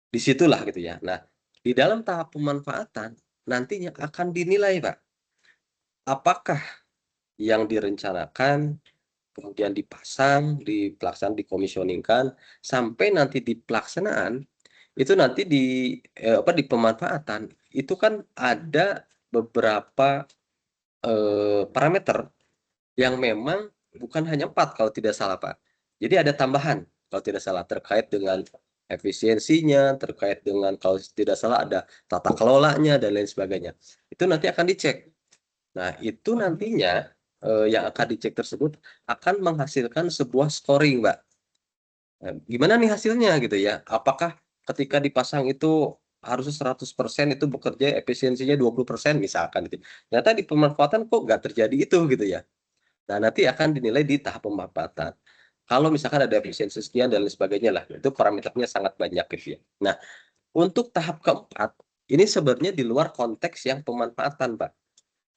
Disitulah gitu ya. Nah, di dalam tahap pemanfaatan nantinya akan dinilai Pak, apakah yang direncanakan kemudian dipasang, dikomisioningkan, sampai nanti di pelaksanaan itu nanti di pemanfaatan itu kan ada beberapa parameter yang memang bukan hanya 4 kalau tidak salah Pak. Jadi ada tambahan kalau tidak salah terkait dengan efisiensinya, terkait dengan kalau tidak salah ada tata kelolanya dan lain sebagainya. Itu nanti akan dicek. Nah, itu nantinya yang akan dicek tersebut akan menghasilkan sebuah scoring, Mbak. Nah, gimana nih hasilnya gitu ya? Apakah ketika dipasang itu harusnya 100% itu bekerja efisiensinya 20% misalkan gitu. Ternyata di pemanfaatan kok nggak terjadi itu gitu ya. Nah, nanti akan dinilai di tahap pemanfaatan. Kalau misalkan ada efisiensi sekian dan lain sebagainya lah, itu parameternya sangat banyak gitu ya. Nah, untuk tahap keempat, ini sebenarnya di luar konteks yang pemanfaatan, Pak.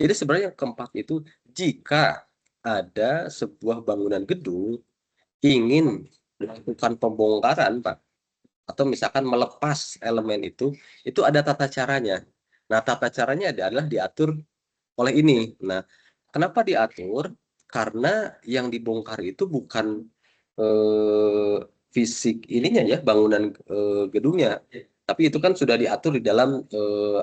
Jadi sebenarnya yang keempat itu jika ada sebuah bangunan gedung ingin melakukan pembongkaran, Pak, atau misalkan melepas elemen itu ada tata caranya. Nah, tata caranya adalah diatur oleh ini. Nah, kenapa diatur? Karena yang dibongkar itu bukan fisik ininya ya, bangunan gedungnya. Tapi itu kan sudah diatur di dalam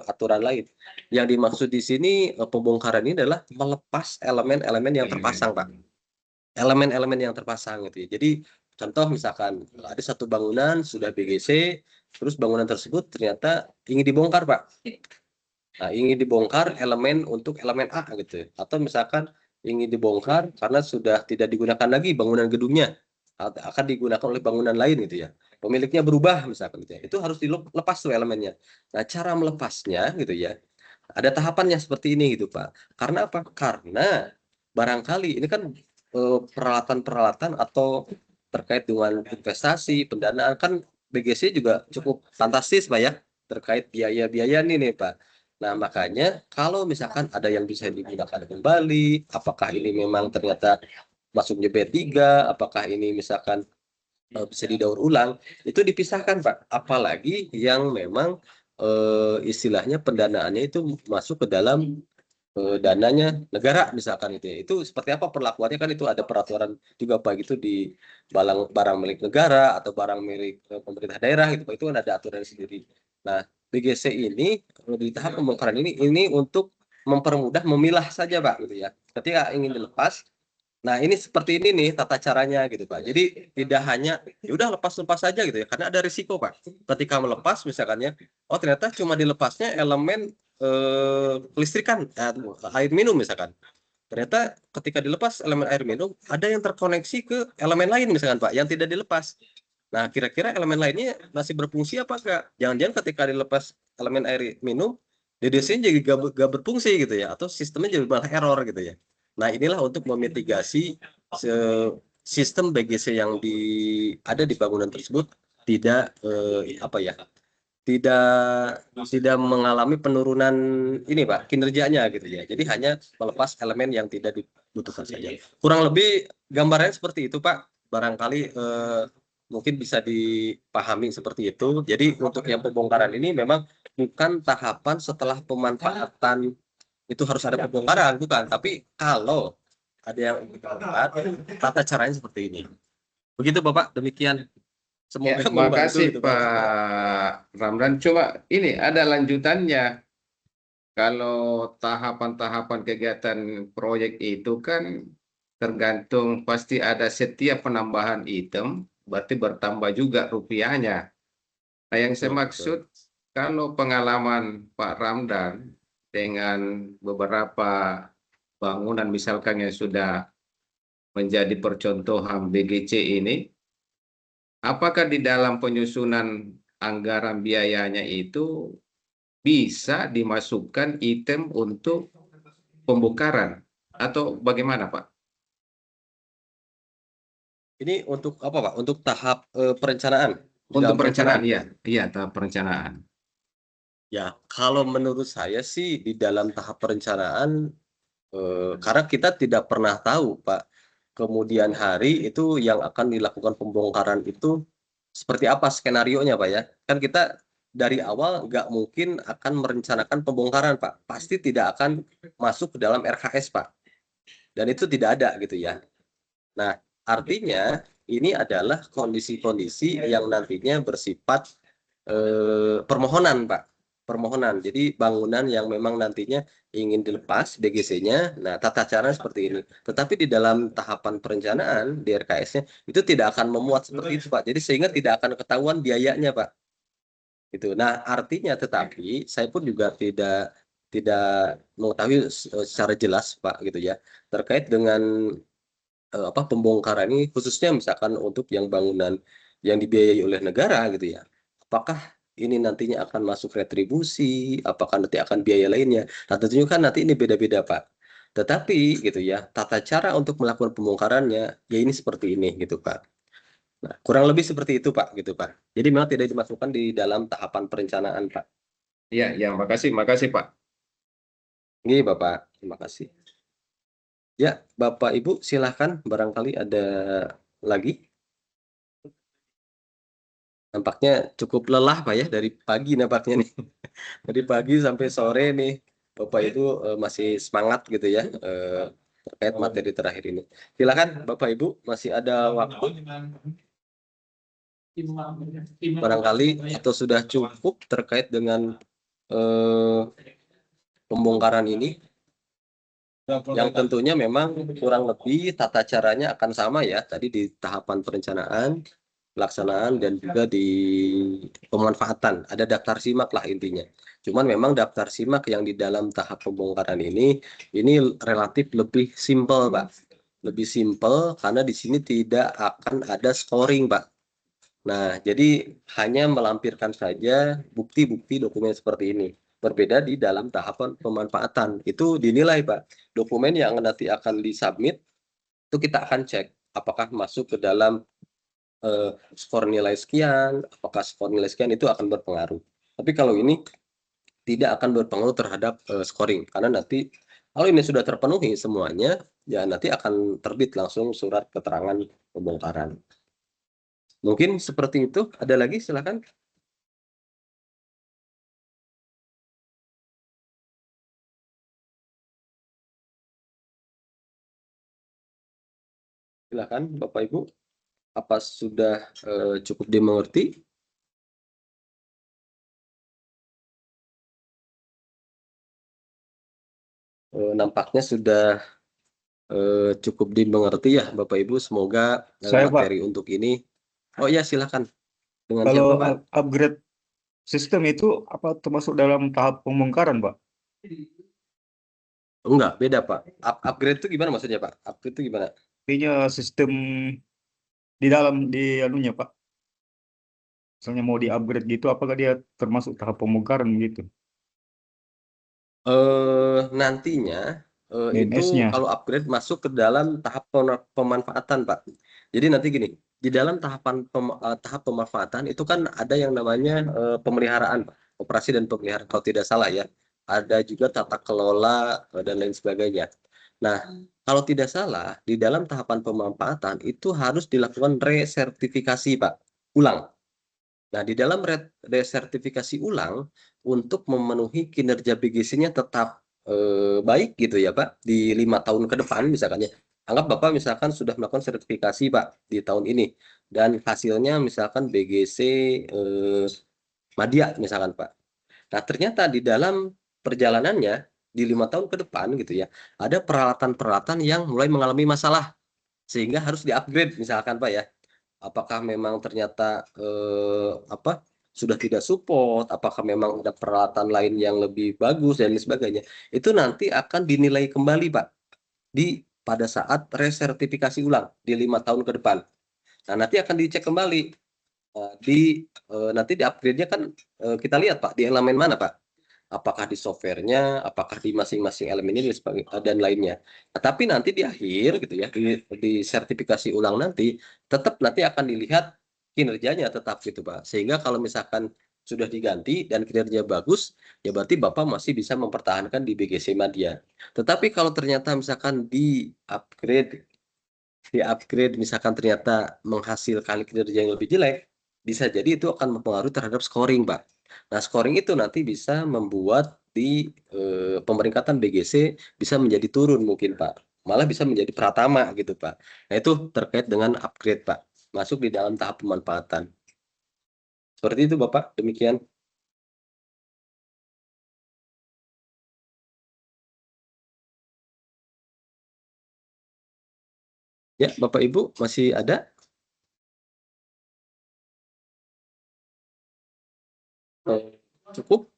aturan lain. Yang dimaksud di sini pembongkaran ini adalah melepas elemen-elemen yang terpasang, Pak. Elemen-elemen yang terpasang gitu ya. Jadi contoh misalkan ada satu bangunan sudah BGC, terus bangunan tersebut ternyata ingin dibongkar, Pak. Nah, ingin dibongkar elemen untuk elemen A gitu. Atau misalkan ingin dibongkar karena sudah tidak digunakan lagi bangunan gedungnya, akan digunakan oleh bangunan lain gitu ya. Pemiliknya berubah misalkan gitu ya. Itu harus dilepas tuh elemennya. Nah, cara melepasnya gitu ya. Ada tahapannya seperti ini gitu, Pak. Karena apa? Karena barangkali ini kan peralatan-peralatan atau terkait dengan investasi, pendanaan kan BGC juga cukup fantastis, Pak ya. Terkait biaya-biaya nih Pak. Nah, makanya kalau misalkan ada yang bisa digunakan kembali, apakah ini memang ternyata masuknya B3, apakah ini misalkan bisa didaur ulang, itu dipisahkan, Pak. Apalagi yang memang istilahnya pendanaannya itu masuk ke dalam dananya negara misalkan itu ya. Itu seperti apa perlakuannya kan itu ada peraturan juga Pak gitu di barang milik negara atau barang milik pemerintah daerah gitu Pak. Itu kan ada aturan sendiri. Nah, BGC ini di tahap pembongkaran ini untuk mempermudah memilah saja Pak gitu ya. Ketika ingin dilepas, nah ini seperti ini nih tata caranya gitu Pak. Jadi tidak hanya ya udah lepas-lepas saja gitu ya, karena ada risiko Pak. Ketika melepas misalkan ya, oh ternyata cuma dilepasnya elemen kelistrikan, air minum misalkan. Ternyata ketika dilepas elemen air minum ada yang terkoneksi ke elemen lain misalkan Pak, yang tidak dilepas. Nah, kira-kira elemen lainnya masih berfungsi apa enggak? Jangan-jangan ketika dilepas elemen air minum, DDC-nya jadi gak berfungsi gitu ya, atau sistemnya jadi malah error gitu ya. Nah, inilah untuk memitigasi sistem BGC yang ada di bangunan tersebut tidak tidak mengalami penurunan ini Pak kinerjanya gitu ya. Jadi hanya melepas elemen yang tidak dibutuhkan saja. Kurang lebih gambarannya seperti itu Pak. Barangkali mungkin bisa dipahami seperti itu. Jadi untuk yang pembongkaran ini memang bukan tahapan setelah pemanfaatan itu harus ada pembongkaran, bukan. Tapi kalau ada yang dibongkar, tata caranya seperti ini. Begitu Bapak, demikian. Ya, Semoga terima membantu kasih gitu, Pak. Pak Ramdan. Coba ini ada lanjutannya. Kalau tahapan-tahapan kegiatan proyek itu kan tergantung pasti ada setiap penambahan item, berarti bertambah juga rupiahnya. Nah, yang saya Betul, maksud kalau pengalaman Pak Ramdan dengan beberapa bangunan misalkan yang sudah menjadi percontohan BGC ini, apakah di dalam penyusunan anggaran biayanya itu bisa dimasukkan item untuk pembongkaran atau bagaimana, Pak? Ini untuk apa Pak? Untuk tahap perencanaan. Di Untuk dalam perencanaan, iya, iya, tahap perencanaan. Ya, kalau menurut saya sih di dalam tahap perencanaan Karena kita tidak pernah tahu, Pak, kemudian hari itu yang akan dilakukan pembongkaran itu seperti apa skenarionya, Pak ya. Kan kita dari awal nggak mungkin akan merencanakan pembongkaran, Pak. Pasti tidak akan masuk ke dalam RKS, Pak. Dan itu tidak ada gitu ya. Nah, artinya ini adalah kondisi-kondisi yang nantinya bersifat permohonan, Pak. Permohonan. Jadi bangunan yang memang nantinya ingin dilepas BGC-nya. Nah, tata cara seperti ini. Tetapi di dalam tahapan perencanaan di RKS-nya itu tidak akan memuat seperti itu, Pak. Jadi sehingga tidak akan ketahuan biayanya, Pak. Gitu. Nah, artinya tetapi saya pun juga tidak mengetahui secara jelas, Pak, gitu ya, terkait dengan pembongkaran ini, khususnya misalkan untuk yang bangunan yang dibiayai oleh negara gitu ya. Apakah ini nantinya akan masuk retribusi, apakah nanti akan biaya lainnya. Nah, tentunya kan nanti ini beda-beda, Pak. Tetapi gitu ya, tata cara untuk melakukan pembongkarannya ya ini seperti ini gitu, Pak. Nah, kurang lebih seperti itu, Pak, gitu, Pak. Jadi memang tidak dimasukkan di dalam tahapan perencanaan, Pak. Ya, makasih Pak. Ini Bapak, terima kasih. Ya, Bapak Ibu silahkan, barangkali ada lagi. Nampaknya cukup lelah, Pak ya, dari pagi nampaknya nih. Dari pagi sampai sore nih, Bapak Ibu masih semangat gitu ya, terkait materi terakhir ini. Silakan Bapak Ibu, masih ada waktu. Barangkali atau sudah cukup terkait dengan pembongkaran ini. Yang tentunya memang kurang lebih tata caranya akan sama ya, tadi di tahapan perencanaan, pelaksanaan, dan juga di pemanfaatan. Ada daftar simak lah intinya. Cuman memang daftar simak yang di dalam tahap pembongkaran ini relatif lebih simpel, Pak. Lebih simpel karena di sini tidak akan ada scoring, Pak. Nah, jadi hanya melampirkan saja bukti-bukti dokumen seperti ini. Berbeda di dalam tahapan pemanfaatan. Itu dinilai, Pak. Dokumen yang nanti akan disubmit, itu kita akan cek apakah masuk ke dalam skor nilai sekian, apakah skor nilai sekian itu akan berpengaruh. Tapi kalau ini tidak akan berpengaruh terhadap scoring. Karena nanti kalau ini sudah terpenuhi semuanya, ya nanti akan terbit langsung surat keterangan pembongkaran. Mungkin seperti itu. Ada lagi, silakan. Silakan Bapak Ibu. Apa sudah cukup dimengerti? Nampaknya sudah cukup dimengerti ya Bapak Ibu. Semoga Saya, materi untuk ini. Oh ya, silakan. Dengan kalau siapa, Pak? upgrade sistem itu apa termasuk dalam tahap pembongkaran, Pak? Enggak, beda Pak. Upgrade itu gimana maksudnya Pak? Upgrade itu gimana? Artinya sistem di dalam di anunya, Pak. Misalnya mau di-upgrade gitu, apakah dia termasuk tahap pembongkaran gitu? Nantinya itu DNS-nya. kalau upgrade masuk ke dalam tahap pemanfaatan, Pak. Jadi nanti gini, di dalam tahap pemanfaatan itu kan ada yang namanya pemeliharaan, Pak. Operasi dan pemeliharaan kalau tidak salah ya. Ada juga tata kelola dan lain sebagainya. Nah, kalau tidak salah di dalam tahapan pemanfaatan itu harus dilakukan resertifikasi, Pak. Ulang. Nah, di dalam resertifikasi ulang untuk memenuhi kinerja BGC-nya tetap baik gitu ya Pak, di 5 tahun ke depan misalkan ya. Anggap Bapak misalkan sudah melakukan sertifikasi Pak di tahun ini dan hasilnya misalkan BGC Madya misalkan Pak. Nah, ternyata di dalam perjalanannya di 5 tahun ke depan gitu ya, ada peralatan-peralatan yang mulai mengalami masalah sehingga harus di-upgrade misalkan Pak ya. Apakah memang ternyata sudah tidak support, apakah memang ada peralatan lain yang lebih bagus dan lain sebagainya. Itu nanti akan dinilai kembali Pak pada saat resertifikasi ulang di 5 tahun ke depan. Nah, nanti akan dicek kembali nanti di upgrade-nya kan kita lihat Pak di elemen mana Pak. Apakah di softwarenya, apakah di masing-masing elemen ini dan lainnya. Nah, tapi nanti di akhir gitu ya, di sertifikasi ulang nanti, tetap nanti akan dilihat kinerjanya tetap gitu Pak. Sehingga kalau misalkan sudah diganti dan kinerja bagus, ya berarti Bapak masih bisa mempertahankan di BGC Madya. Tetapi kalau ternyata misalkan di-upgrade misalkan ternyata menghasilkan kinerja yang lebih jelek, bisa jadi itu akan mempengaruhi terhadap scoring, Pak. Nah, scoring itu nanti bisa membuat di pemeringkatan BGC bisa menjadi turun mungkin, Pak. Malah bisa menjadi pratama gitu, Pak. Nah, itu terkait dengan upgrade, Pak. Masuk di dalam tahap pemanfaatan. Seperti itu, Bapak. Demikian. Ya, Bapak Ibu masih ada? Cukup?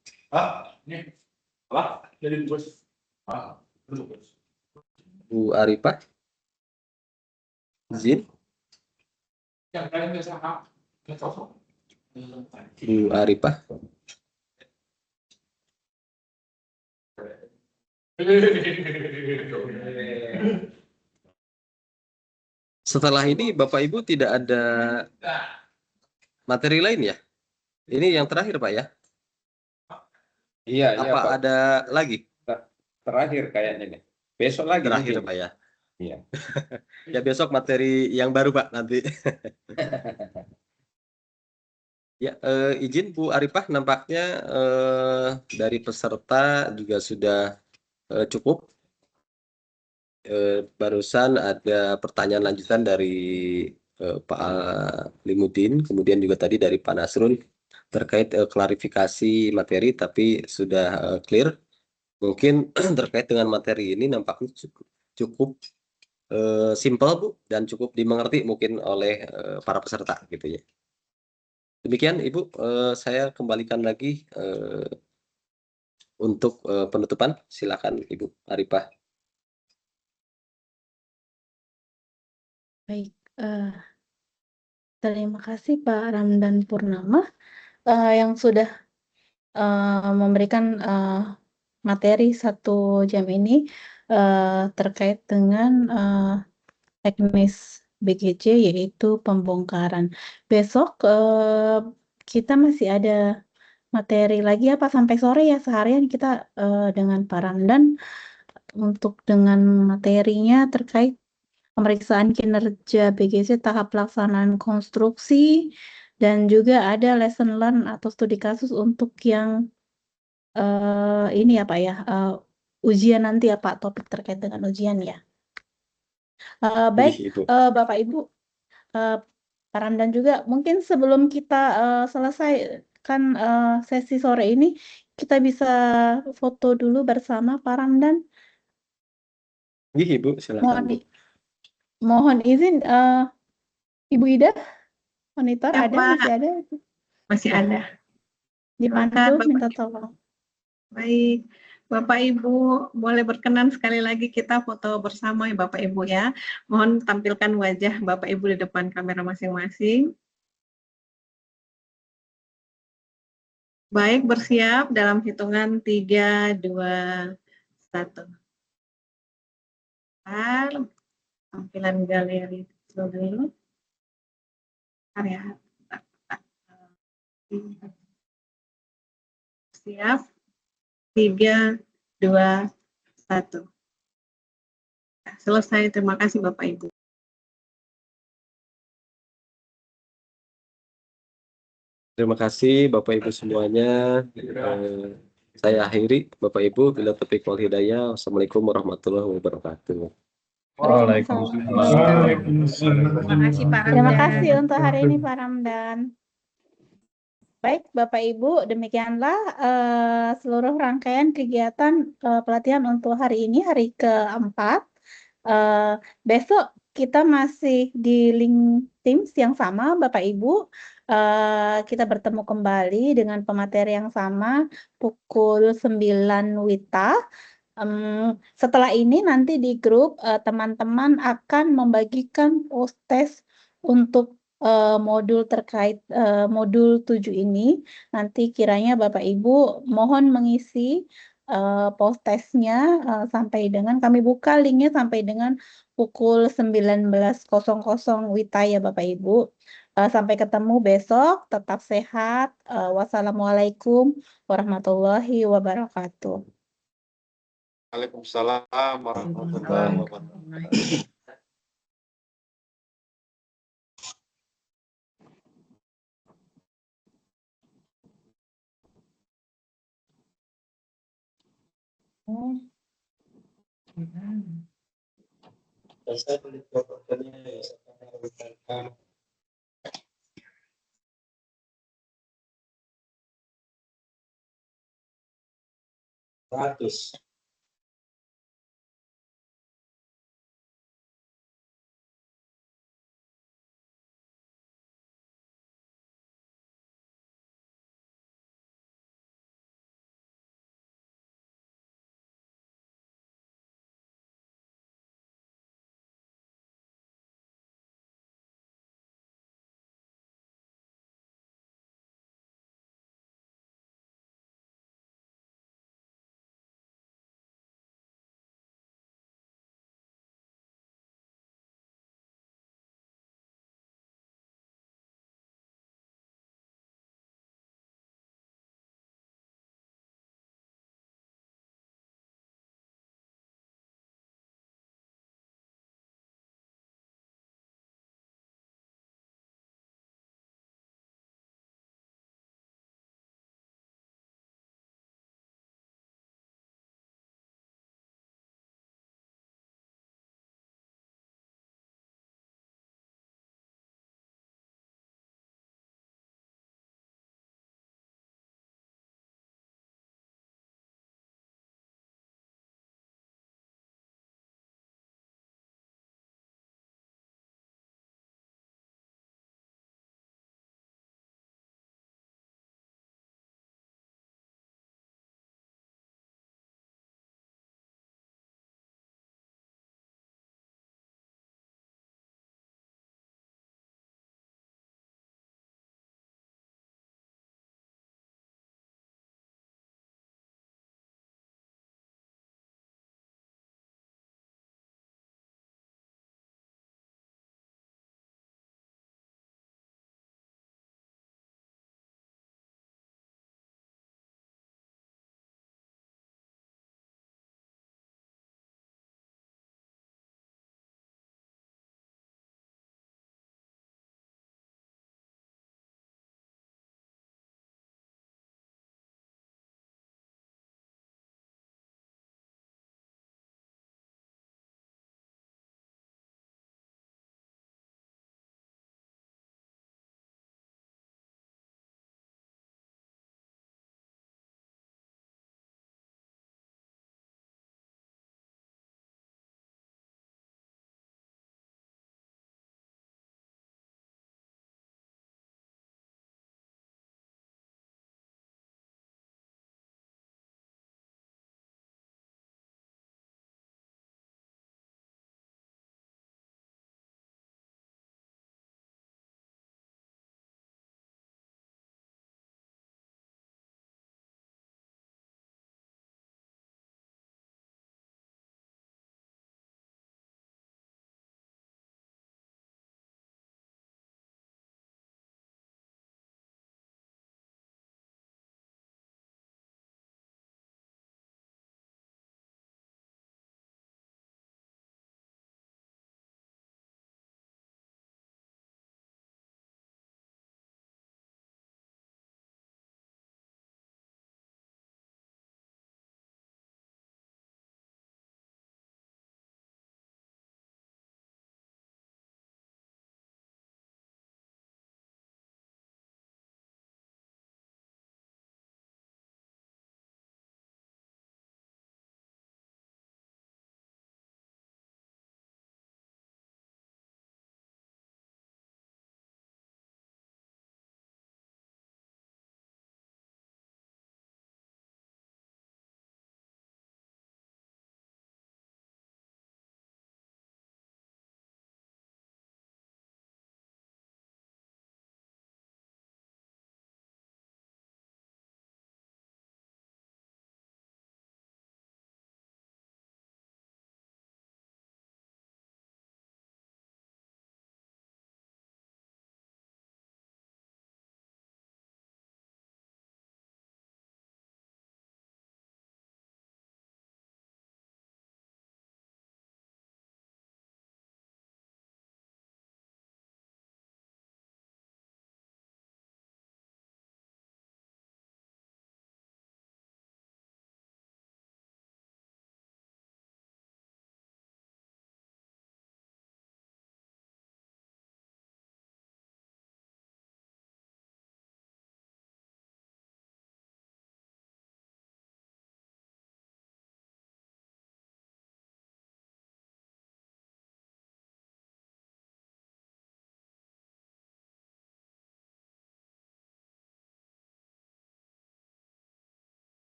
Bu Arifah? Izin? Bu Arifah? Setelah ini Bapak Ibu tidak ada materi lain ya? Ini yang terakhir Pak ya? Iya, iya Apa Pak. ada lagi? Terakhir kayaknya nih. Besok lagi Terakhir mungkin. Pak ya? Iya. Ya besok materi yang baru Pak nanti. Ya, izin Bu Arifah, nampaknya dari peserta juga sudah cukup. Barusan ada pertanyaan lanjutan dari Pak Limuddin, kemudian juga tadi dari Pak Nasrun terkait klarifikasi materi, tapi sudah clear. Mungkin terkait dengan materi ini nampaknya cukup simpel Bu, dan cukup dimengerti mungkin oleh para peserta gitu ya. Demikian Ibu, saya kembalikan lagi untuk penutupan. Silakan Ibu Arifah. Baik, terima kasih Pak Ramdan Purnama yang sudah memberikan materi 1 jam ini terkait dengan teknis BGC, yaitu pembongkaran. Besok kita masih ada materi lagi apa sampai sore ya, seharian kita dengan Pak Ramdan untuk dengan materinya terkait pemeriksaan kinerja BGC tahap pelaksanaan konstruksi, dan juga ada lesson learn atau studi kasus untuk yang ini ya Pak ya, ujian nanti ya Pak, topik terkait dengan ujian ya. Baik, Ibu. Bapak Ibu, Pak Ramdan juga, mungkin sebelum kita selesaikan sesi sore ini, kita bisa foto dulu bersama Pak Ramdan. Ibu, silakan Bu. Mohon izin, Ibu Ida, monitor Ya, ada, Pak. masih ada? Masih ada. Dibantu, Silakan, minta Bapak. tolong. Baik, Bapak Ibu, boleh berkenan sekali lagi kita foto bersama ya Bapak Ibu ya. Mohon tampilkan wajah Bapak Ibu di depan kamera masing-masing. Baik, bersiap dalam hitungan 3, 2, 1. Tampilan galeri dulu. Area. Siap. 3, 2, 1. Selesai. Terima kasih Bapak Ibu. Terima kasih Bapak Ibu semuanya. Saya akhiri Bapak Ibu, bila taufiq wal hidayah. Wassalamualaikum warahmatullahi wabarakatuh. Waalaikumsalam. Terima kasih Pak Ramdan. Terima kasih untuk hari ini Pak Ramdan. Baik, Bapak Ibu, demikianlah seluruh rangkaian kegiatan pelatihan untuk hari ini, hari keempat. Besok kita masih di link Teams yang sama, Bapak Ibu. Kita bertemu kembali dengan pemateri yang sama pukul 9 WITA. Setelah ini nanti di grup teman-teman akan membagikan post-test untuk modul terkait modul 7 ini. Nanti kiranya Bapak Ibu mohon mengisi post-testnya sampai dengan kami buka linknya sampai dengan pukul 19.00 WITA ya Bapak Ibu. Sampai ketemu besok, tetap sehat. Wassalamualaikum warahmatullahi wabarakatuh. Waalaikumsalam warahmatullahi wabarakatuh. Ratus.